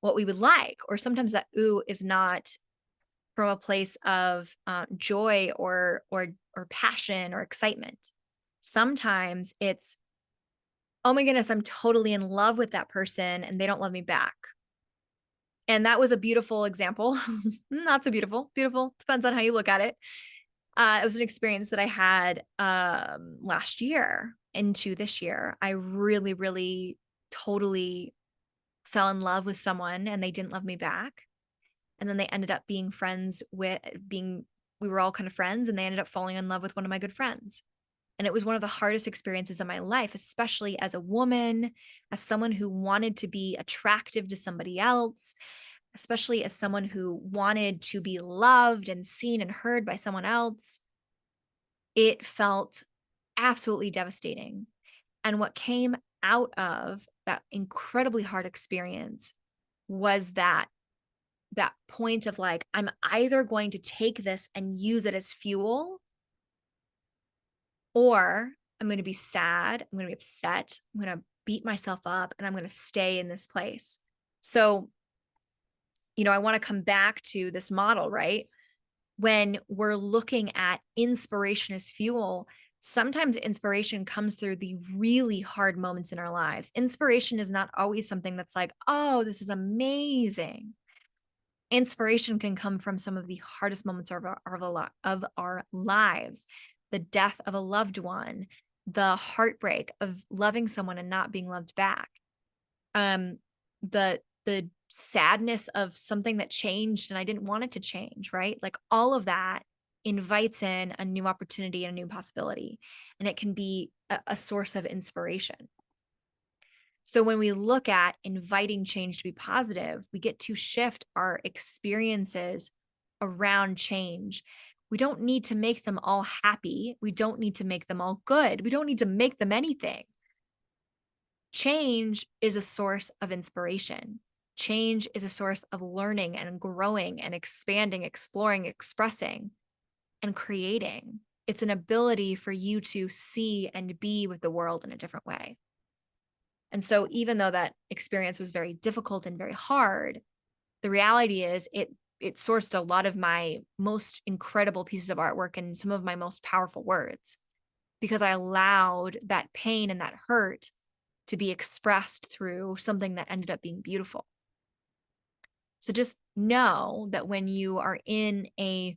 Speaker 1: what we would like, or sometimes that ooh is not from a place of joy or passion or excitement. Sometimes it's, oh my goodness, I'm totally in love with that person and they don't love me back. And that was a beautiful example. Not so beautiful. Beautiful depends on how you look at it. It was an experience that I had last year into this year. I really, really, totally fell in love with someone and they didn't love me back. And then they ended up being friends with we were all kind of friends, and they ended up falling in love with one of my good friends. And it was one of the hardest experiences of my life, especially as a woman, as someone who wanted to be attractive to somebody else, especially as someone who wanted to be loved and seen and heard by someone else. It felt absolutely devastating. And what came out of that incredibly hard experience was that point of like, I'm either going to take this and use it as fuel, or I'm going to be sad, I'm going to be upset, I'm going to beat myself up, and I'm going to stay in this place. So, I want to come back to this model, right? When we're looking at inspiration as fuel, sometimes inspiration comes through the really hard moments in our lives. Inspiration is not always something that's like, oh, this is amazing. Inspiration can come from some of the hardest moments of our lives, the death of a loved one, the heartbreak of loving someone and not being loved back, the sadness of something that changed and I didn't want it to change, right? Like all of that invites in a new opportunity and a new possibility, and it can be a source of inspiration. So when we look at inviting change to be positive, we get to shift our experiences around change. We don't need to make them all happy. We don't need to make them all good. We don't need to make them anything. Change is a source of inspiration. Change is a source of learning and growing and expanding, exploring, expressing, and creating. It's an ability for you to see and be with the world in a different way. And so even though that experience was very difficult and very hard, the reality is it sourced a lot of my most incredible pieces of artwork and some of my most powerful words, because I allowed that pain and that hurt to be expressed through something that ended up being beautiful. So just know that when you are in a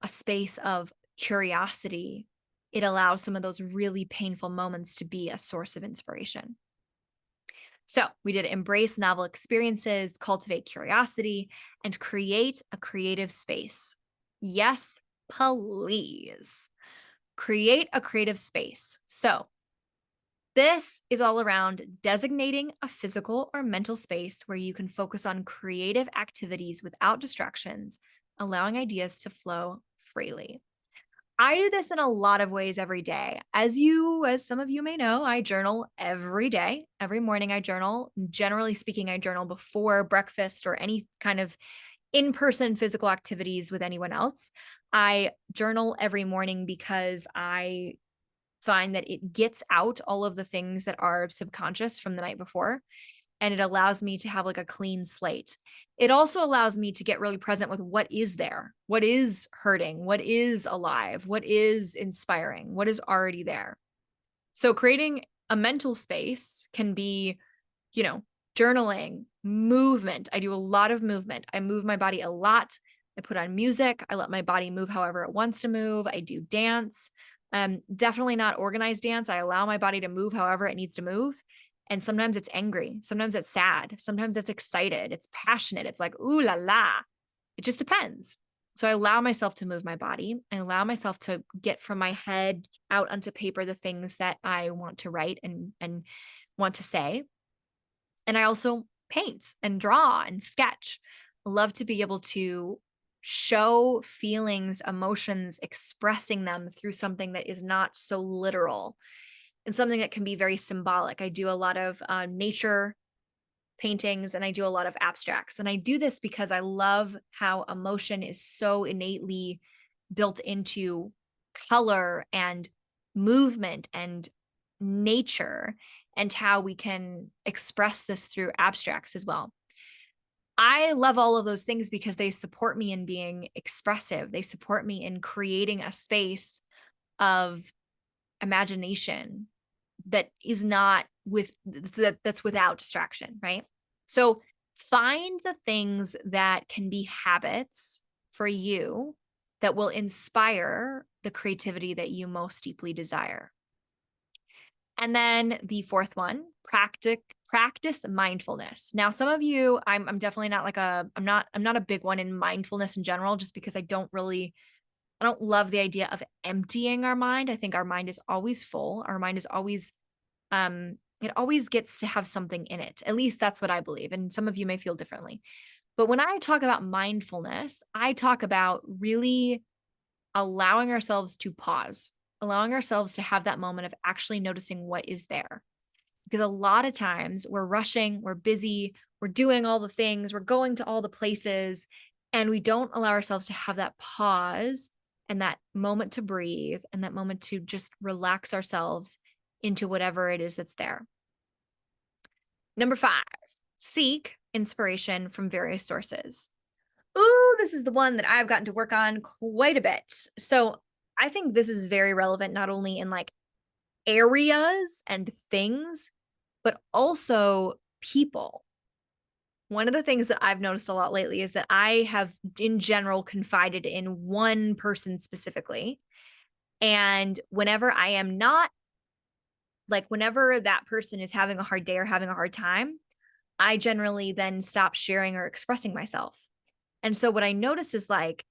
Speaker 1: space of curiosity, it allows some of those really painful moments to be a source of inspiration. So we did embrace novel experiences, cultivate curiosity, and create a creative space. Yes, please. Create a creative space. So this is all around designating a physical or mental space where you can focus on creative activities without distractions, allowing ideas to flow freely. I do this in a lot of ways every day. As some of you may know, I journal every day. Every morning I journal. Generally speaking, I journal before breakfast or any kind of in-person physical activities with anyone else. I journal every morning because I find that it gets out all of the things that are subconscious from the night before. and it allows me to have like a clean slate. It also allows me to get really present with what is there, what is hurting, what is alive, what is inspiring, what is already there. So creating a mental space can be, journaling, movement. I do a lot of movement. I move my body a lot. I put on music. I let my body move however it wants to move. I do dance. Definitely not organized dance. I allow my body to move however it needs to move. And sometimes it's angry. Sometimes it's sad. Sometimes it's excited. It's passionate. It's like, ooh la la. It just depends. So I allow myself to move my body. I allow myself to get from my head out onto paper the things that I want to write and want to say. And I also paint and draw and sketch. I love to be able to show feelings, emotions, expressing them through something that is not so literal and something that can be very symbolic. I do a lot of nature paintings and I do a lot of abstracts. And I do this because I love how emotion is so innately built into color and movement and nature, and how we can express this through abstracts as well. I love all of those things because they support me in being expressive. They support me in creating a space of imagination that is not that's without distraction, right? So find the things that can be habits for you that will inspire the creativity that you most deeply desire. And then the fourth one, practice mindfulness. Now, some of you, I'm definitely not I'm not a big one in mindfulness in general, just because I don't love the idea of emptying our mind. I think our mind is always full. Our mind is always, it always gets to have something in it. At least that's what I believe. And some of you may feel differently. But when I talk about mindfulness, I talk about really allowing ourselves to pause, allowing ourselves to have that moment of actually noticing what is there. Because a lot of times we're rushing, we're busy, we're doing all the things, we're going to all the places, and we don't allow ourselves to have that pause and that moment to breathe and that moment to just relax ourselves into whatever it is that's there. Number 5, seek inspiration from various sources. Ooh, this is the one that I've gotten to work on quite a bit. So I think this is very relevant, not only in like areas and things, but also people. One of the things that I've noticed a lot lately is that I have, in general, confided in one person specifically. And whenever I am not, like, whenever that person is having a hard day or having a hard time, I generally then stop sharing or expressing myself. And so what I noticed is like,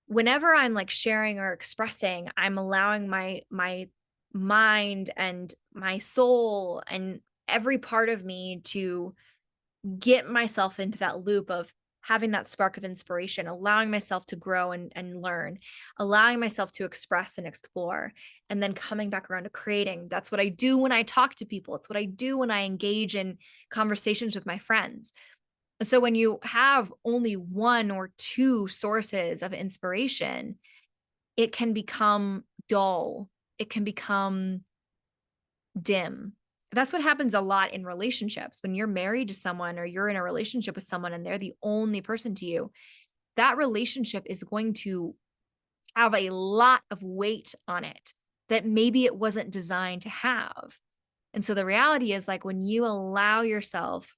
Speaker 1: whenever I'm like sharing or expressing, I'm allowing my mind and my soul and every part of me to get myself into that loop of having that spark of inspiration, allowing myself to grow and learn, allowing myself to express and explore, and then coming back around to creating. That's what I do when I talk to people. It's what I do when I engage in conversations with my friends. And so when you have only one or two sources of inspiration, it can become dull. It can become dim. That's what happens a lot in relationships. When you're married to someone or you're in a relationship with someone and they're the only person to you, that relationship is going to have a lot of weight on it that maybe it wasn't designed to have. And so the reality is, like, when you allow yourself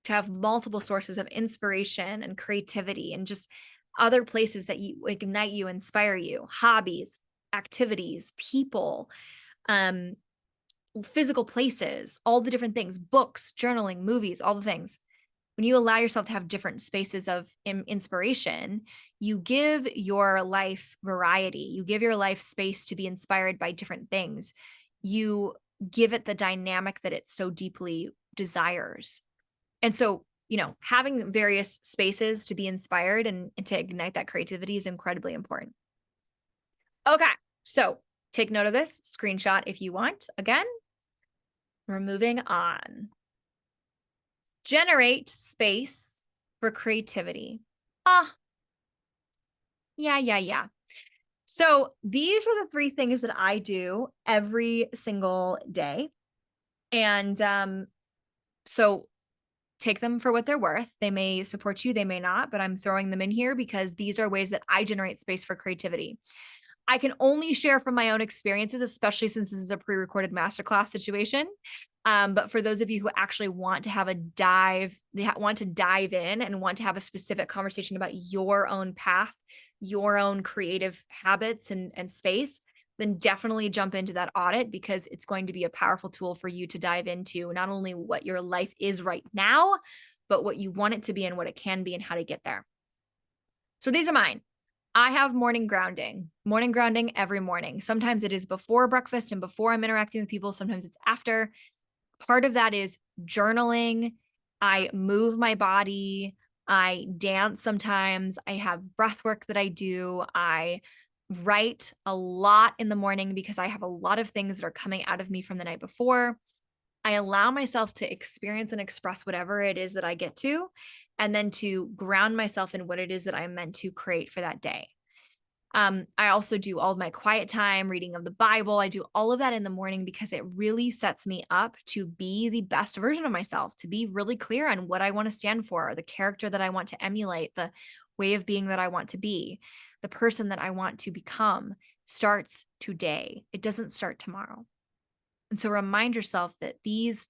Speaker 1: to have multiple sources of inspiration and creativity and just other places that you ignite you, inspire you, hobbies, activities, people, physical places, all the different things, books, journaling, movies, all the things. When you allow yourself to have different spaces of inspiration, you give your life variety. You give your life space to be inspired by different things. You give it the dynamic that it so deeply desires. And so, having various spaces to be inspired and to ignite that creativity is incredibly important. Okay, so take note of this, screenshot if you want. Again, we're moving on. Generate space for creativity. Yeah. So these are the 3 things that I do every single day. And So take them for what they're worth. They may support you, they may not, but I'm throwing them in here because these are ways that I generate space for creativity. I can only share from my own experiences, especially since this is a pre-recorded masterclass situation. But for those of you who actually want to have a dive, want to dive in and want to have a specific conversation about your own path, your own creative habits and space, then definitely jump into that audit because it's going to be a powerful tool for you to dive into not only what your life is right now, but what you want it to be and what it can be and how to get there. So these are mine. I have morning grounding every morning. Sometimes it is before breakfast and before I'm interacting with people. Sometimes it's after. Part of that is journaling. I move my body. I dance sometimes. I have breath work that I do. I write a lot in the morning because I have a lot of things that are coming out of me from the night before. I allow myself to experience and express whatever it is that I get to, and then to ground myself in what it is that I'm meant to create for that day. I also do all of my quiet time, reading of the Bible. I do all of that in the morning because it really sets me up to be the best version of myself, to be really clear on what I want to stand for, the character that I want to emulate, the way of being that I want to be, the person that I want to become starts today. It doesn't start tomorrow. And so remind yourself that these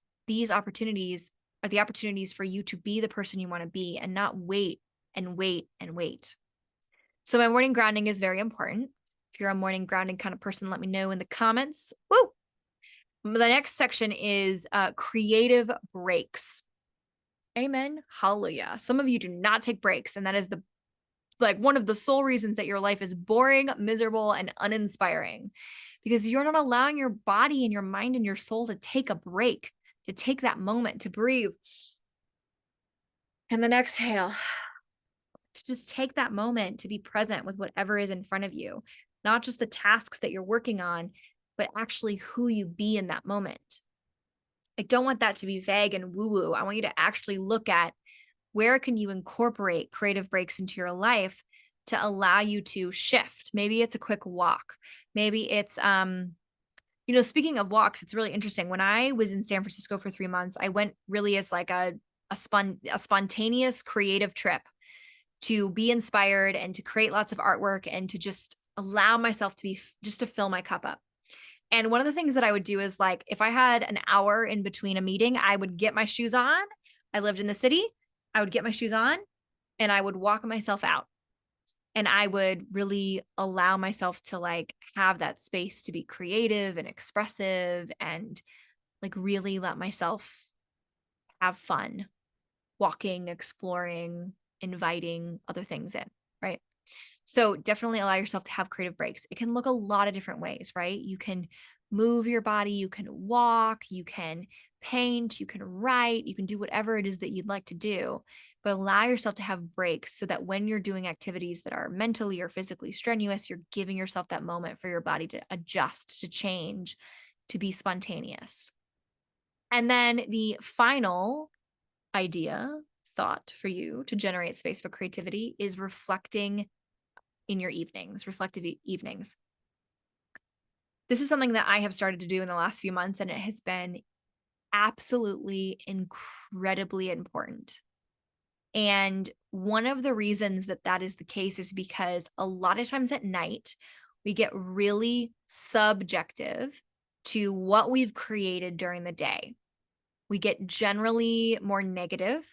Speaker 1: opportunities are the opportunities for you to be the person you want to be and not wait and wait and wait. So my morning grounding is very important. If you're a morning grounding kind of person, let me know in the comments. Woo! The next section is creative breaks. Amen. Hallelujah. Some of you do not take breaks, and that is one of the sole reasons that your life is boring, miserable, and uninspiring, because you're not allowing your body and your mind and your soul to take a break, to take that moment to breathe and then exhale, to just take that moment to be present with whatever is in front of you, not just the tasks that you're working on, but actually who you be in that moment. I don't want that to be vague and woo-woo. I want you to actually look at where can you incorporate creative breaks into your life to allow you to shift. Maybe it's a quick walk. Maybe it's, speaking of walks, it's really interesting. When I was in San Francisco for 3 months, I went really as like a spontaneous creative trip to be inspired and to create lots of artwork and to just allow myself to just to fill my cup up. And one of the things that I would do is, like, if I had an hour in between a meeting, I would get my shoes on. I lived in the city. I would get my shoes on and I would walk myself out. And I would really allow myself to have that space to be creative and expressive and really let myself have fun walking, exploring, inviting other things in, right? So definitely allow yourself to have creative breaks. It can look a lot of different ways, right? You can move your body, you can walk, you can paint, you can write, you can do whatever it is that you'd like to do, but allow yourself to have breaks so that when you're doing activities that are mentally or physically strenuous, you're giving yourself that moment for your body to adjust, to change, to be spontaneous. And then the final thought for you to generate space for creativity is reflecting in your evenings, reflective evenings. This is something that I have started to do in the last few months, and it has been absolutely incredibly important. And one of the reasons that that is the case is because a lot of times at night, we get really subjective to what we've created during the day. We get generally more negative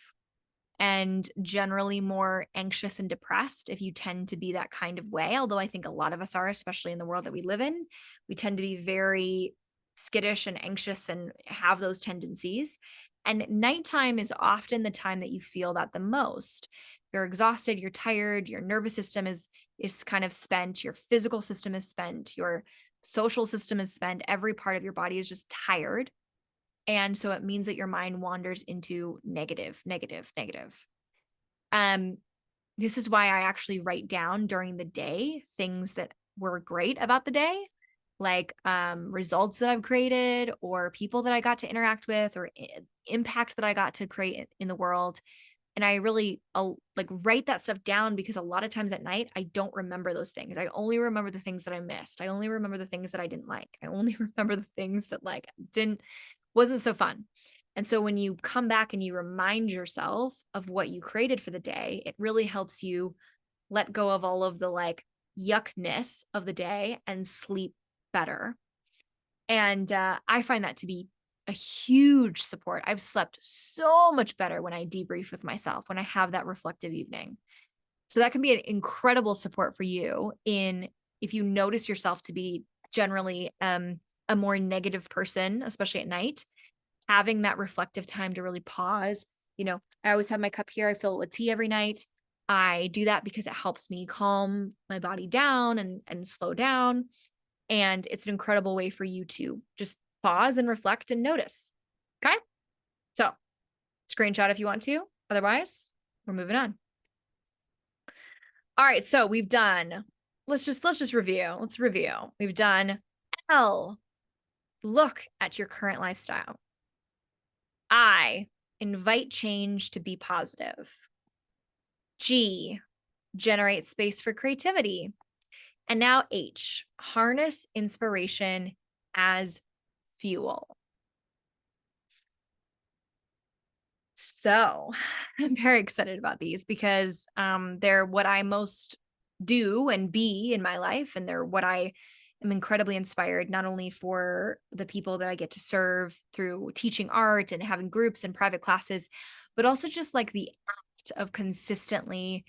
Speaker 1: and generally more anxious and depressed if you tend to be that kind of way. Although I think a lot of us are, especially in the world that we live in, we tend to be very skittish and anxious and have those tendencies. And nighttime is often the time that you feel that the most. You're exhausted, you're tired, your nervous system is kind of spent, your physical system is spent, your social system is spent, every part of your body is just tired. And so it means that your mind wanders into negative, negative, negative. This is why I actually write down during the day things that were great about the day, like results that I've created or people that I got to interact with or impact that I got to create in the world. And I really write that stuff down because a lot of times at night, I don't remember those things. I only remember the things that I missed. I only remember the things that I didn't like. I only remember the things that wasn't so fun. And so when you come back and you remind yourself of what you created for the day, it really helps you let go of all of the like yuckness of the day and sleep better. And I find that to be a huge support. I've slept so much better when I debrief with myself, when I have that reflective evening. So that can be an incredible support for you in if you notice yourself to be generally a more negative person, especially at night, having that reflective time to really pause. I always have my cup here. I fill it with tea every night. I do that because it helps me calm my body down and slow down. And it's an incredible way for you to just pause and reflect and notice. Okay. So screenshot if you want to. Otherwise, we're moving on. All right. So we've done, let's just review. Let's review. We've done L, look at your current lifestyle. I, invite change to be positive. G, generate space for creativity. And now H, harness inspiration as fuel. So I'm very excited about these because they're what I most do and be in my life. And they're what I am incredibly inspired, not only for the people that I get to serve through teaching art and having groups and private classes, but also just like the act of consistently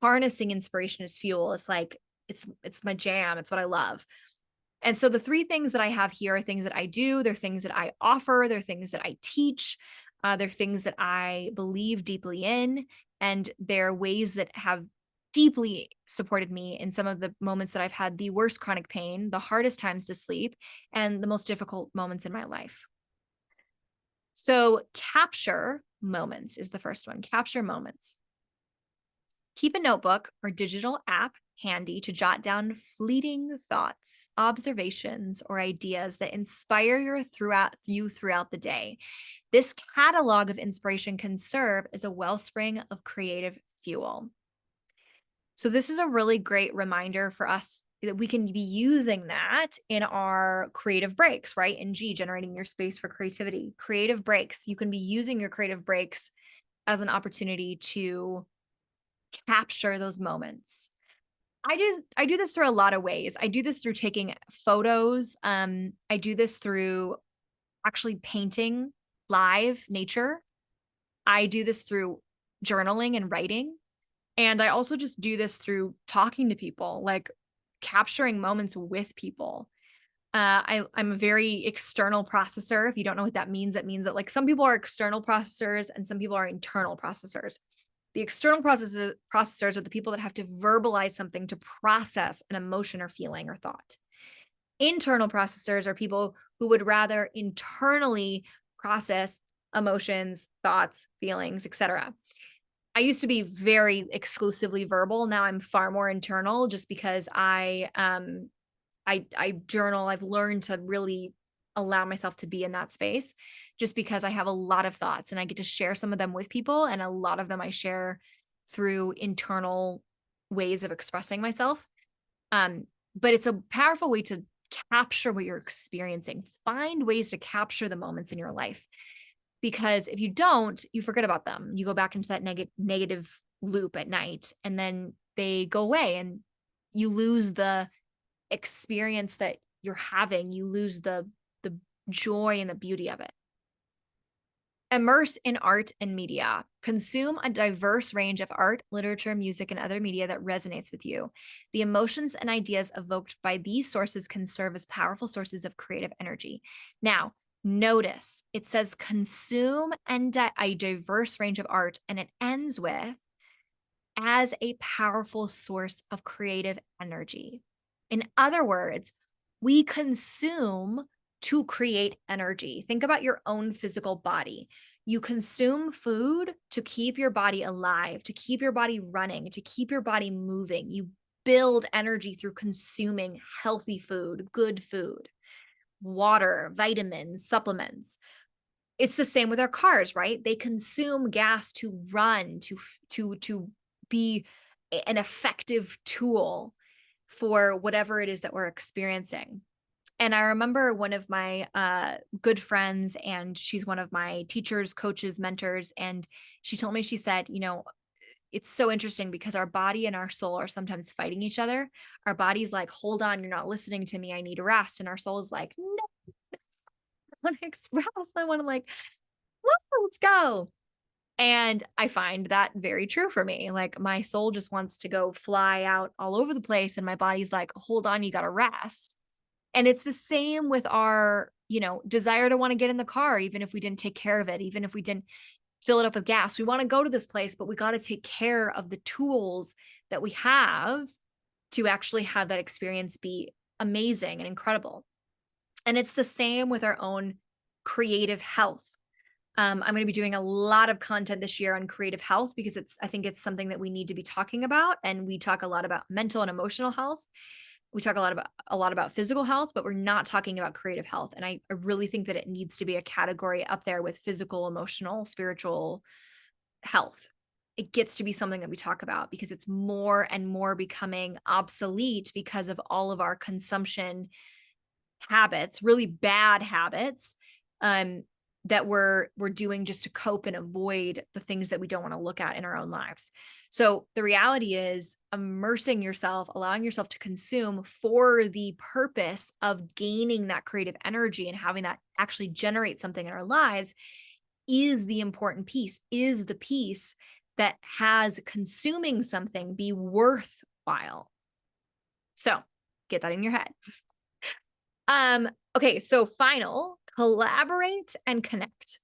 Speaker 1: harnessing inspiration as fuel. It's like, it's my jam. It's what I love. And so the three things that I have here are things that I do. They're things that I offer. They're things that I teach. They're things that I believe deeply in. And they're ways that have deeply supported me in some of the moments that I've had the worst chronic pain, the hardest times to sleep, and the most difficult moments in my life. So capture moments is the first one. Capture moments. Keep a notebook or digital app handy to jot down fleeting thoughts, observations, or ideas that inspire you throughout the day. This catalog of inspiration can serve as a wellspring of creative fuel. So this is a really great reminder for us that we can be using that in our creative breaks, right? In G, generating your space for creativity. Creative breaks. You can be using your creative breaks as an opportunity to capture those moments. I do this through a lot of ways. I do this through taking photos. I do this through actually painting live nature. I do this through journaling and writing. And I also just do this through talking to people, like capturing moments with people. I'm a very external processor. If you don't know what that means that like some people are external processors and some people are internal processors. The external processors are the people that have to verbalize something to process an emotion or feeling or thought. Internal processors are people who would rather internally process emotions, thoughts, feelings, etc. I used to be very exclusively verbal. Now I'm far more internal just because I journal. I've learned to really allow myself to be in that space just because I have a lot of thoughts and I get to share some of them with people. And a lot of them I share through internal ways of expressing myself. But it's a powerful way to capture what you're experiencing. Find ways to capture the moments in your life. Because if you don't, you forget about them. You go back into that negative loop at night and then they go away and you lose the experience that you're having. You lose the joy and the beauty of it. Immerse in art and media. Consume a diverse range of art, literature, music, and other media that resonates with you. The emotions and ideas evoked by these sources can serve as powerful sources of creative energy. Now, notice it says consume a diverse range of art, and it ends with as a powerful source of creative energy. In other words, we consume to create energy. Think about your own physical body. You consume food to keep your body alive, to keep your body running, to keep your body moving. You build energy through consuming healthy food, good food, water, vitamins, supplements. It's the same with our cars, right? They consume gas to run, to be an effective tool for whatever it is that we're experiencing. And I remember one of my good friends, and she's one of my teachers, coaches, mentors. And she told me, she said, it's so interesting because our body and our soul are sometimes fighting each other. Our body's like, hold on, you're not listening to me. I need rest. And our soul is like, no, I want to express. I want to like, woo, let's go. And I find that very true for me. Like my soul just wants to go fly out all over the place. And my body's like, hold on, you got to rest. And it's the same with our, desire to want to get in the car, even if we didn't take care of it, even if we didn't fill it up with gas. We want to go to this place, but we got to take care of the tools that we have to actually have that experience be amazing and incredible. And it's the same with our own creative health. I'm going to be doing a lot of content this year on creative health because I think it's something that we need to be talking about. And we talk a lot about mental and emotional health. We talk a lot about physical health, but we're not talking about creative health. And I really think that it needs to be a category up there with physical, emotional, spiritual health. It gets to be something that we talk about because it's more and more becoming obsolete because of all of our consumption habits, really bad habits, that we're doing just to cope and avoid the things that we don't want to look at in our own lives. So the reality is immersing yourself, allowing yourself to consume for the purpose of gaining that creative energy and having that actually generate something in our lives is the important piece, is the piece that has consuming something be worthwhile. So get that in your head. Okay, so final, collaborate and connect.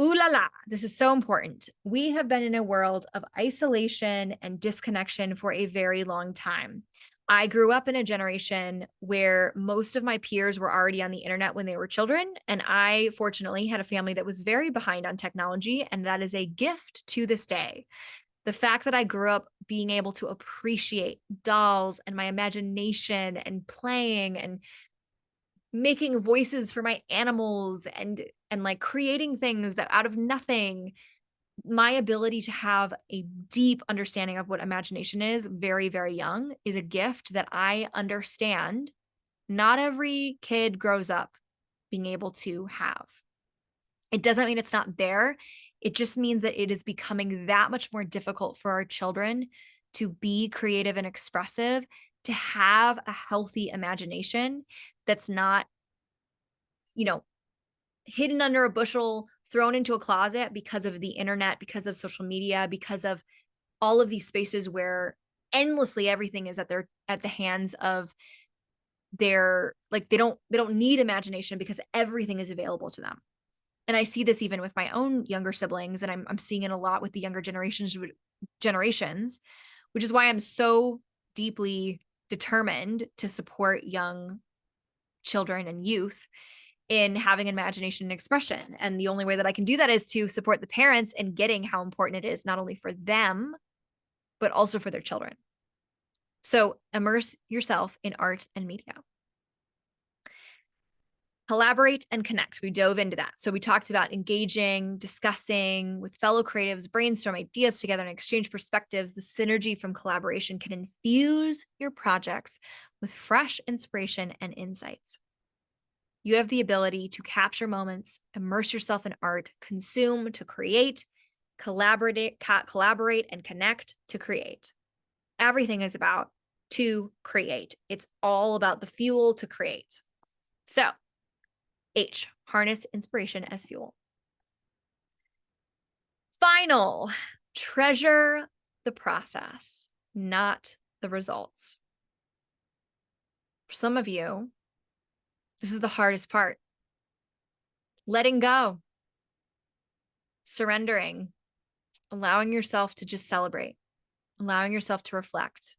Speaker 1: Ooh la la, this is so important. We have been in a world of isolation and disconnection for a very long time. I grew up in a generation where most of my peers were already on the internet when they were children. And I fortunately had a family that was very behind on technology. And that is a gift to this day. The fact that I grew up being able to appreciate dolls and my imagination and playing and making voices for my animals and like creating things that out of nothing, my ability to have a deep understanding of what imagination is very, very young is a gift that I understand not every kid grows up being able to have. It doesn't mean it's not there. It just means that it is becoming that much more difficult for our children to be creative and expressive, to have a healthy imagination that's not, hidden under a bushel, thrown into a closet because of the internet, because of social media, because of all of these spaces where endlessly everything is at the hands of their, like, they don't need imagination because everything is available to them. And I see this even with my own younger siblings, and I'm seeing it a lot with the younger generations, which is why I'm so deeply determined to support young children and youth in having imagination and expression. And the only way that I can do that is to support the parents in getting how important it is, not only for them, but also for their children. So immerse yourself in art and media. Collaborate and connect. We dove into that. So we talked about engaging, discussing with fellow creatives, brainstorm ideas together, and exchange perspectives. The synergy from collaboration can infuse your projects with fresh inspiration and insights. You have the ability to capture moments, immerse yourself in art, consume to create, collaborate, and connect to create. Everything is about to create. It's all about the fuel to create. So, H, harness inspiration as fuel. Final, treasure the process, not the results. For some of you, this is the hardest part. Letting go, surrendering, allowing yourself to just celebrate, allowing yourself to reflect,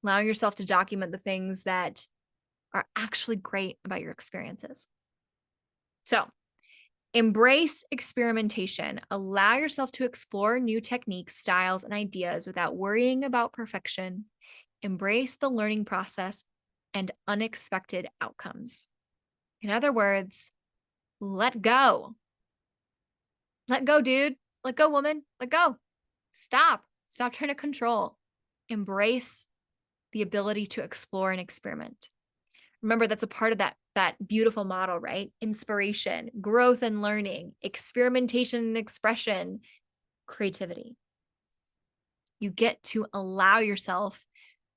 Speaker 1: allowing yourself to document the things that are actually great about your experiences. So, embrace experimentation. Allow yourself to explore new techniques, styles, and ideas without worrying about perfection. Embrace the learning process and unexpected outcomes. In other words, let go. Let go, dude. Let go, woman. Let go. Stop. Stop trying to control. Embrace the ability to explore and experiment. Remember, that's a part of that that beautiful model, right? Inspiration, growth and learning, experimentation and expression, creativity. You get to allow yourself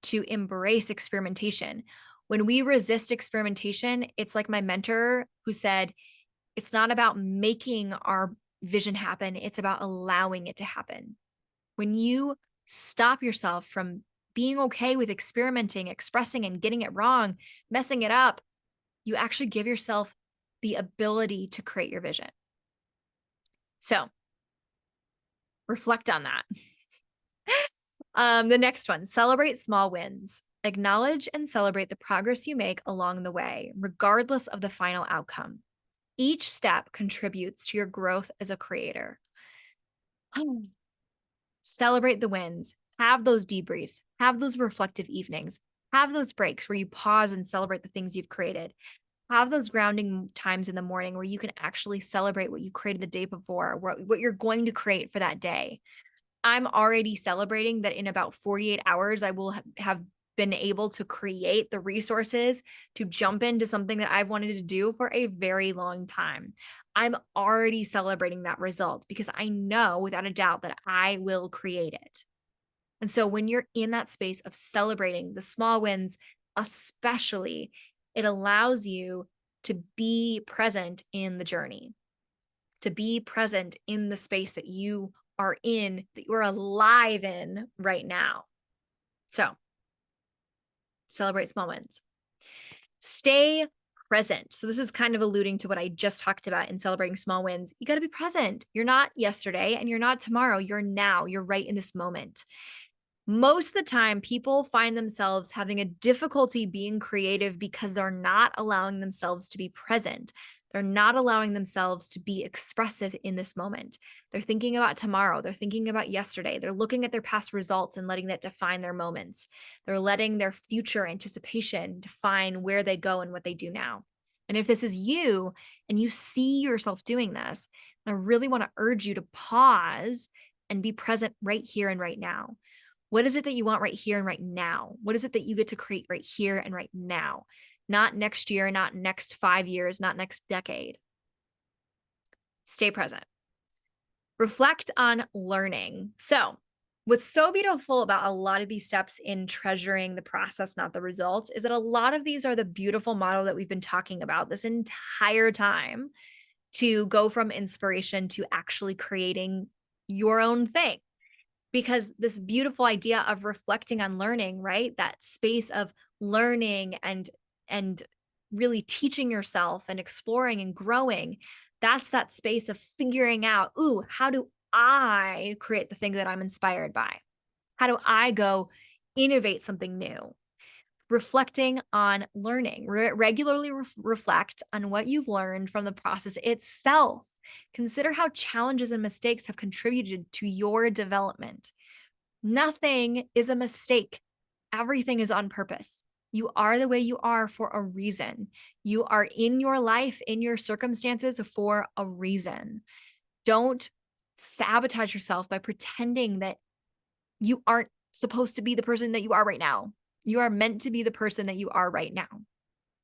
Speaker 1: to embrace experimentation. When we resist experimentation, it's like my mentor who said, it's not about making our vision happen, it's about allowing it to happen. When you stop yourself from being okay with experimenting, expressing, and getting it wrong, messing it up, you actually give yourself the ability to create your vision. So reflect on that. The next one, celebrate small wins. Acknowledge and celebrate the progress you make along the way, regardless of the final outcome. Each step contributes to your growth as a creator. Celebrate the wins, have those debriefs, have those reflective evenings, have those breaks where you pause and celebrate the things you've created. Have those grounding times in the morning where you can actually celebrate what you created the day before, what you're going to create for that day. I'm already celebrating that in about 48 hours, I will have been able to create the resources to jump into something that I've wanted to do for a very long time. I'm already celebrating that result because I know without a doubt that I will create it. And so when you're in that space of celebrating the small wins, especially, it allows you to be present in the journey, to be present in the space that you are in, that you're alive in right now. So celebrate small wins. Stay present. So this is kind of alluding to what I just talked about in celebrating small wins. You got to be present. You're not yesterday and you're not tomorrow. You're now. You're right in this moment. Most of the time, people find themselves having a difficulty being creative because they're not allowing themselves to be present. They're not allowing themselves to be expressive in this moment. They're thinking about tomorrow. They're thinking about yesterday. They're looking at their past results and letting that define their moments. They're letting their future anticipation define where they go and what they do now. And if this is you and you see yourself doing this, I really want to urge you to pause and be present right here and right now. What is it that you want right here and right now? What is it that you get to create right here and right now? Not next year, not next 5 years, not next decade. Stay present. Reflect on learning. So, what's so beautiful about a lot of these steps in treasuring the process, not the results, is that a lot of these are the beautiful model that we've been talking about this entire time to go from inspiration to actually creating your own thing. Because this beautiful idea of reflecting on learning, right? That space of learning and really teaching yourself and exploring and growing, that's that space of figuring out, ooh, how do I create the thing that I'm inspired by? How do I go innovate something new? Reflecting on learning, regularly reflect on what you've learned from the process itself. Consider how challenges and mistakes have contributed to your development. Nothing is a mistake. Everything is on purpose. You are the way you are for a reason. You are in your life, in your circumstances for a reason. Don't sabotage yourself by pretending that you aren't supposed to be the person that you are right now. You are meant to be the person that you are right now.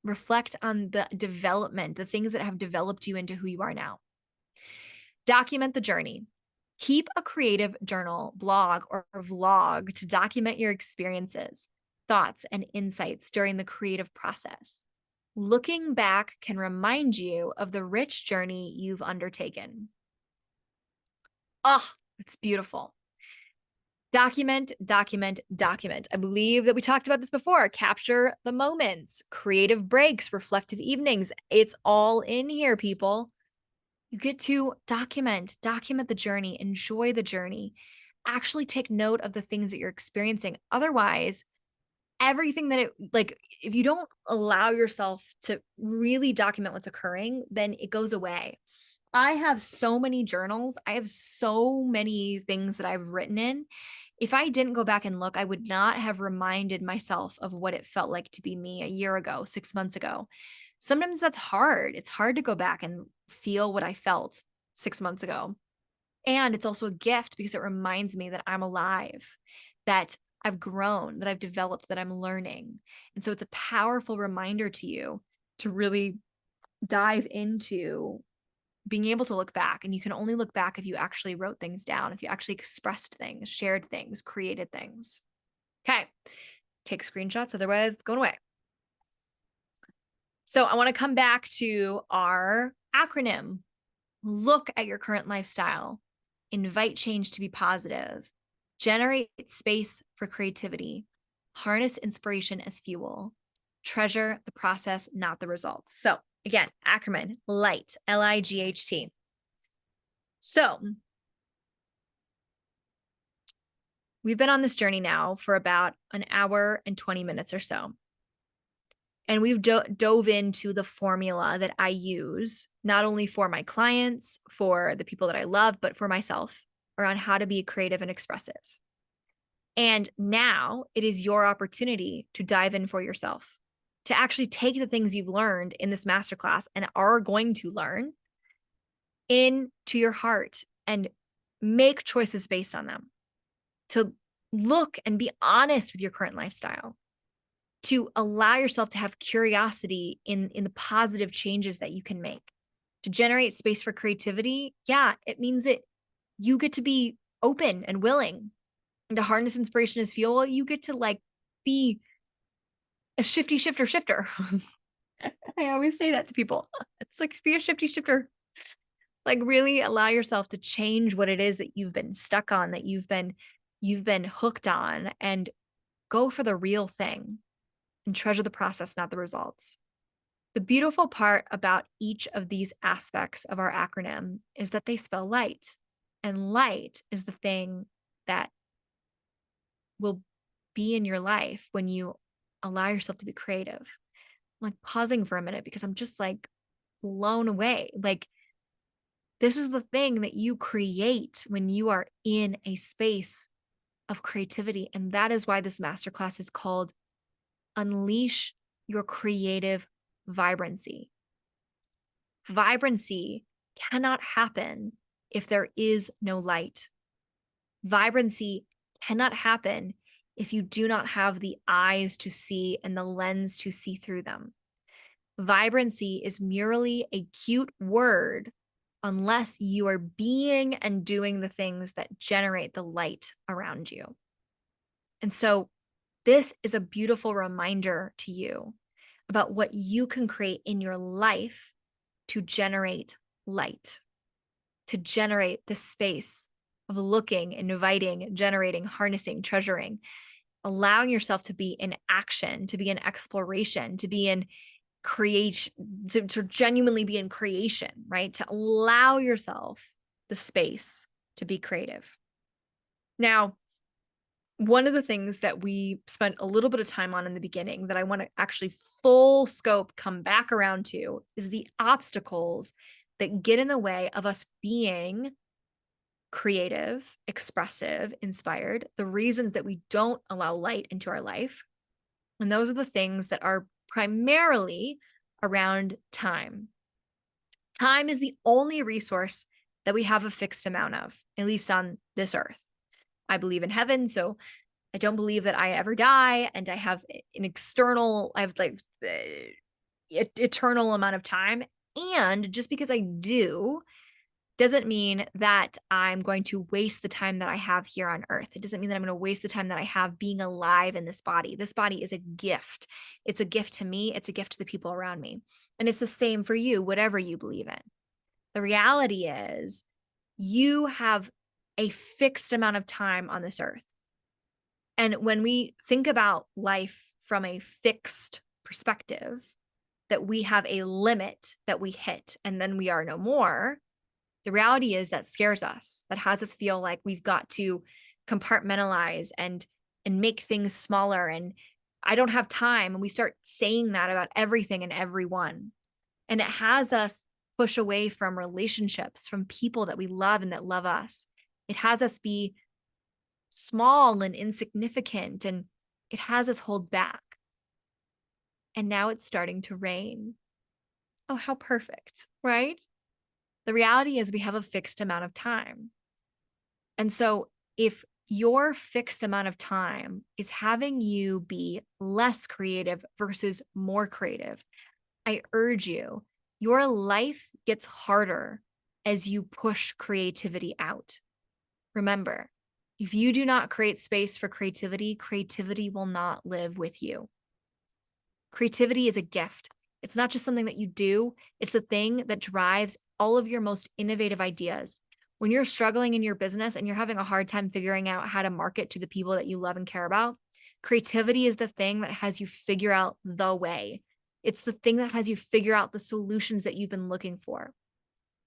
Speaker 1: Reflect on the development, the things that have developed you into who you are now. Document the journey. Keep a creative journal, blog, or vlog to document your experiences, thoughts, and insights during the creative process. Looking back can remind you of the rich journey you've undertaken. Oh, it's beautiful. Document, document, document. I believe that we talked about this before. Capture the moments, creative breaks, reflective evenings. It's all in here, people. You get to document the journey, enjoy the journey, actually take note of the things that you're experiencing. Otherwise, everything that if you don't allow yourself to really document what's occurring, then it goes away. I have so many journals. I have so many things that I've written in. If I didn't go back and look, I would not have reminded myself of what it felt like to be me a year ago, 6 months ago. Sometimes that's hard. It's hard to go back and feel what I felt 6 months ago. And it's also a gift because it reminds me that I'm alive, that I've grown, that I've developed, that I'm learning. And so it's a powerful reminder to you to really dive into being able to look back. And you can only look back if you actually wrote things down, if you actually expressed things, shared things, created things. Okay. Take screenshots, otherwise it's going away. So I want to come back to our acronym. Look at your current lifestyle, invite change to be positive, generate space for creativity, harness inspiration as fuel, treasure the process, not the results. So again, acronym, LIGHT, LIGHT. So we've been on this journey now for about an hour and 20 minutes or so. And we've dove into the formula that I use, not only for my clients, for the people that I love, but for myself, around how to be creative and expressive. And now it is your opportunity to dive in for yourself, to actually take the things you've learned in this masterclass and are going to learn into your heart and make choices based on them, to look and be honest with your current lifestyle, to allow yourself to have curiosity in the positive changes that you can make, to generate space for creativity. Yeah, it means that you get to be open and willing, and to harness inspiration as fuel. You get to like be a shifty shifter. I always say that to people. It's like, be a shifty shifter. Like, really allow yourself to change what it is that you've been stuck on, that you've been hooked on, and go for the real thing and treasure the process, not the results. The beautiful part about each of these aspects of our acronym is that they spell light, and light is the thing that will be in your life when you allow yourself to be creative. I'm like pausing for a minute because I'm just like blown away. Like, this is the thing that you create when you are in a space of creativity. And that is why this masterclass is called Unleash Your Creative Vibrancy. Vibrancy cannot happen if there is no light. Vibrancy cannot happen if you do not have the eyes to see and the lens to see through them. Vibrancy is merely a cute word unless you are being and doing the things that generate the light around you. And so this is a beautiful reminder to you about what you can create in your life to generate light, to generate the space of looking, inviting, generating, harnessing, treasuring, allowing yourself to be in action, to be in exploration, to be in creation, to genuinely be in creation, right? To allow yourself the space to be creative. Now, one of the things that we spent a little bit of time on in the beginning that I want to actually full scope come back around to is the obstacles that get in the way of us being creative, expressive, inspired, the reasons that we don't allow light into our life. And those are the things that are primarily around time. Time is the only resource that we have a fixed amount of, at least on this earth. I believe in heaven, so I don't believe that I ever die, and I have eternal amount of time. And just because I do doesn't mean that I'm going to waste the time that I have here on earth. It doesn't mean that I'm going to waste the time that I have being alive in this body. This body is a gift. It's a gift to me. It's a gift to the people around me. And it's the same for you, whatever you believe in. The reality is you have a fixed amount of time on this earth. And when we think about life from a fixed perspective, that we have a limit that we hit and then we are no more, the reality is that scares us. That has us feel like we've got to compartmentalize and make things smaller. And I don't have time. And we start saying that about everything and everyone. And it has us push away from relationships, from people that we love and that love us. It has us be small and insignificant, and it has us hold back. And now it's starting to rain. Oh, how perfect, right? The reality is we have a fixed amount of time. And so if your fixed amount of time is having you be less creative versus more creative, I urge you, your life gets harder as you push creativity out. Remember, if you do not create space for creativity, creativity will not live with you. Creativity is a gift. It's not just something that you do, it's the thing that drives all of your most innovative ideas. When you're struggling in your business and you're having a hard time figuring out how to market to the people that you love and care about, creativity is the thing that has you figure out the way. It's the thing that has you figure out the solutions that you've been looking for.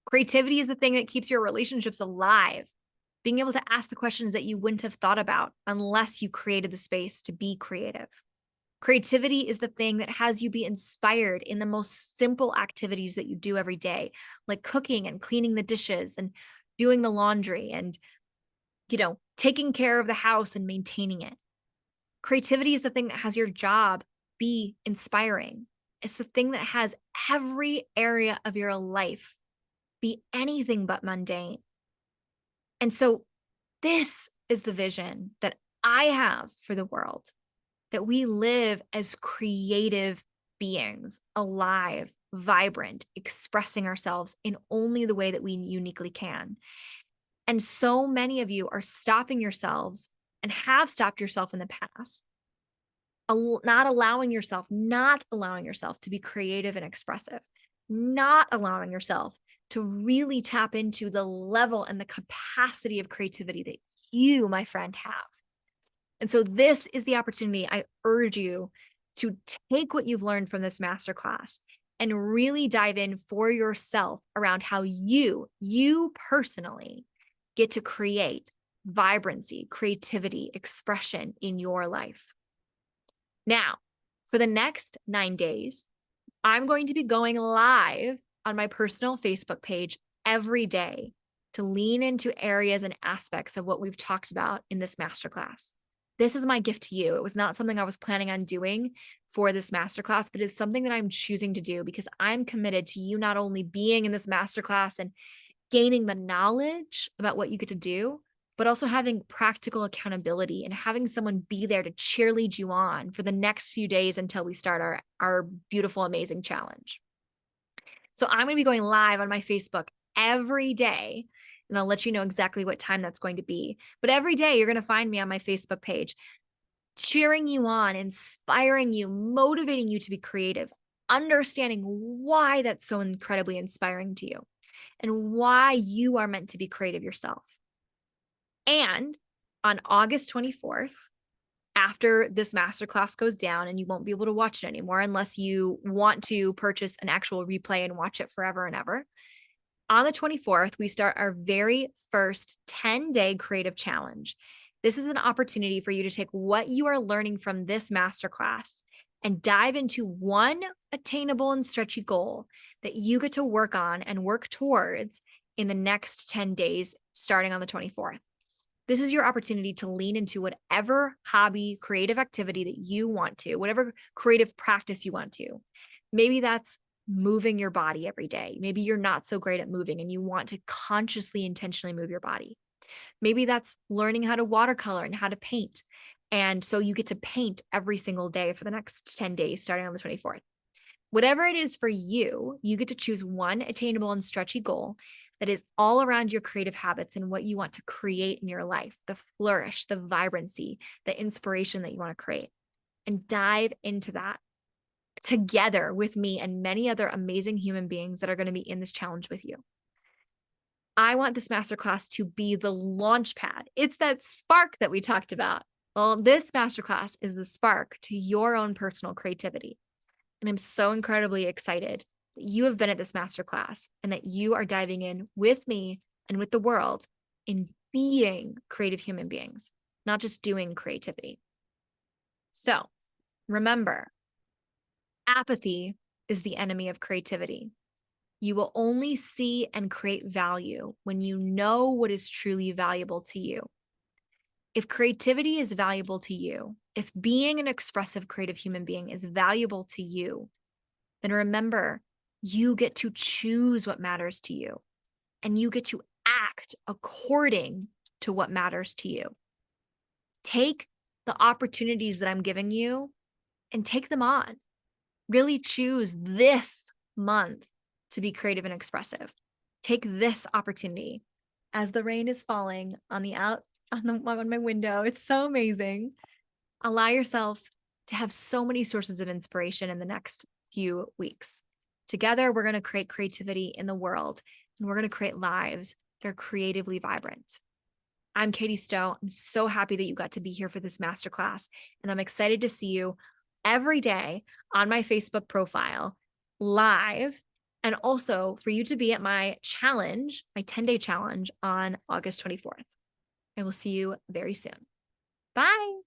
Speaker 1: Creativity is the thing that keeps your relationships alive. Being able to ask the questions that you wouldn't have thought about unless you created the space to be creative. Creativity is the thing that has you be inspired in the most simple activities that you do every day, like cooking and cleaning the dishes and doing the laundry and, taking care of the house and maintaining it. Creativity is the thing that has your job be inspiring. It's the thing that has every area of your life be anything but mundane. And so this is the vision that I have for the world, that we live as creative beings, alive, vibrant, expressing ourselves in only the way that we uniquely can. And so many of you are stopping yourselves and have stopped yourself in the past, not allowing yourself to be creative and expressive, not allowing yourself to really tap into the level and the capacity of creativity that you, my friend, have. And so this is the opportunity. I urge you to take what you've learned from this masterclass and really dive in for yourself around how you personally get to create vibrancy, creativity, expression in your life. Now, for the next 9 days, I'm going to be going live on my personal Facebook page every day to lean into areas and aspects of what we've talked about in this masterclass. This is my gift to you. It was not something I was planning on doing for this masterclass, but it's something that I'm choosing to do because I'm committed to you not only being in this masterclass and gaining the knowledge about what you get to do, but also having practical accountability and having someone be there to cheerlead you on for the next few days until we start our beautiful, amazing challenge. So I'm going to be going live on my Facebook every day, and I'll let you know exactly what time that's going to be. But every day you're going to find me on my Facebook page, cheering you on, inspiring you, motivating you to be creative, understanding why that's so incredibly inspiring to you and why you are meant to be creative yourself. And on August 24th, after this masterclass goes down, and you won't be able to watch it anymore unless you want to purchase an actual replay and watch it forever and ever. On the 24th, we start our very first 10-day creative challenge. This is an opportunity for you to take what you are learning from this masterclass and dive into one attainable and stretchy goal that you get to work on and work towards in the next 10 days, starting on the 24th. This is your opportunity to lean into whatever hobby, creative activity that you want to, whatever creative practice you want to. Maybe that's moving your body every day. Maybe you're not so great at moving and you want to consciously, intentionally move your body. Maybe that's learning how to watercolor and how to paint. And so you get to paint every single day for the next 10 days, starting on the 24th. Whatever it is for you, you get to choose one attainable and stretchy goal that is all around your creative habits and what you want to create in your life, the flourish, the vibrancy, the inspiration that you want to create, and dive into that together with me and many other amazing human beings that are going to be in this challenge with you. I want this masterclass to be the launch pad. It's that spark that we talked about. Well, this masterclass is the spark to your own personal creativity. And I'm so incredibly excited that you have been at this masterclass and that you are diving in with me and with the world in being creative human beings, not just doing creativity. So remember, apathy is the enemy of creativity. You will only see and create value when you know what is truly valuable to you. If creativity is valuable to you, if being an expressive creative human being is valuable to you, then remember, you get to choose what matters to you and you get to act according to what matters to you. Take the opportunities that I'm giving you and take them on. Really choose this month to be creative and expressive. Take this opportunity as the rain is falling on my window. It's so amazing. Allow yourself to have so many sources of inspiration in the next few weeks. Together, we're going to create creativity in the world, and we're going to create lives that are creatively vibrant. I'm Katie Stowe. I'm so happy that you got to be here for this masterclass, and I'm excited to see you every day on my Facebook profile live, and also for you to be at my challenge, my 10-day challenge on August 24th. I will see you very soon. Bye.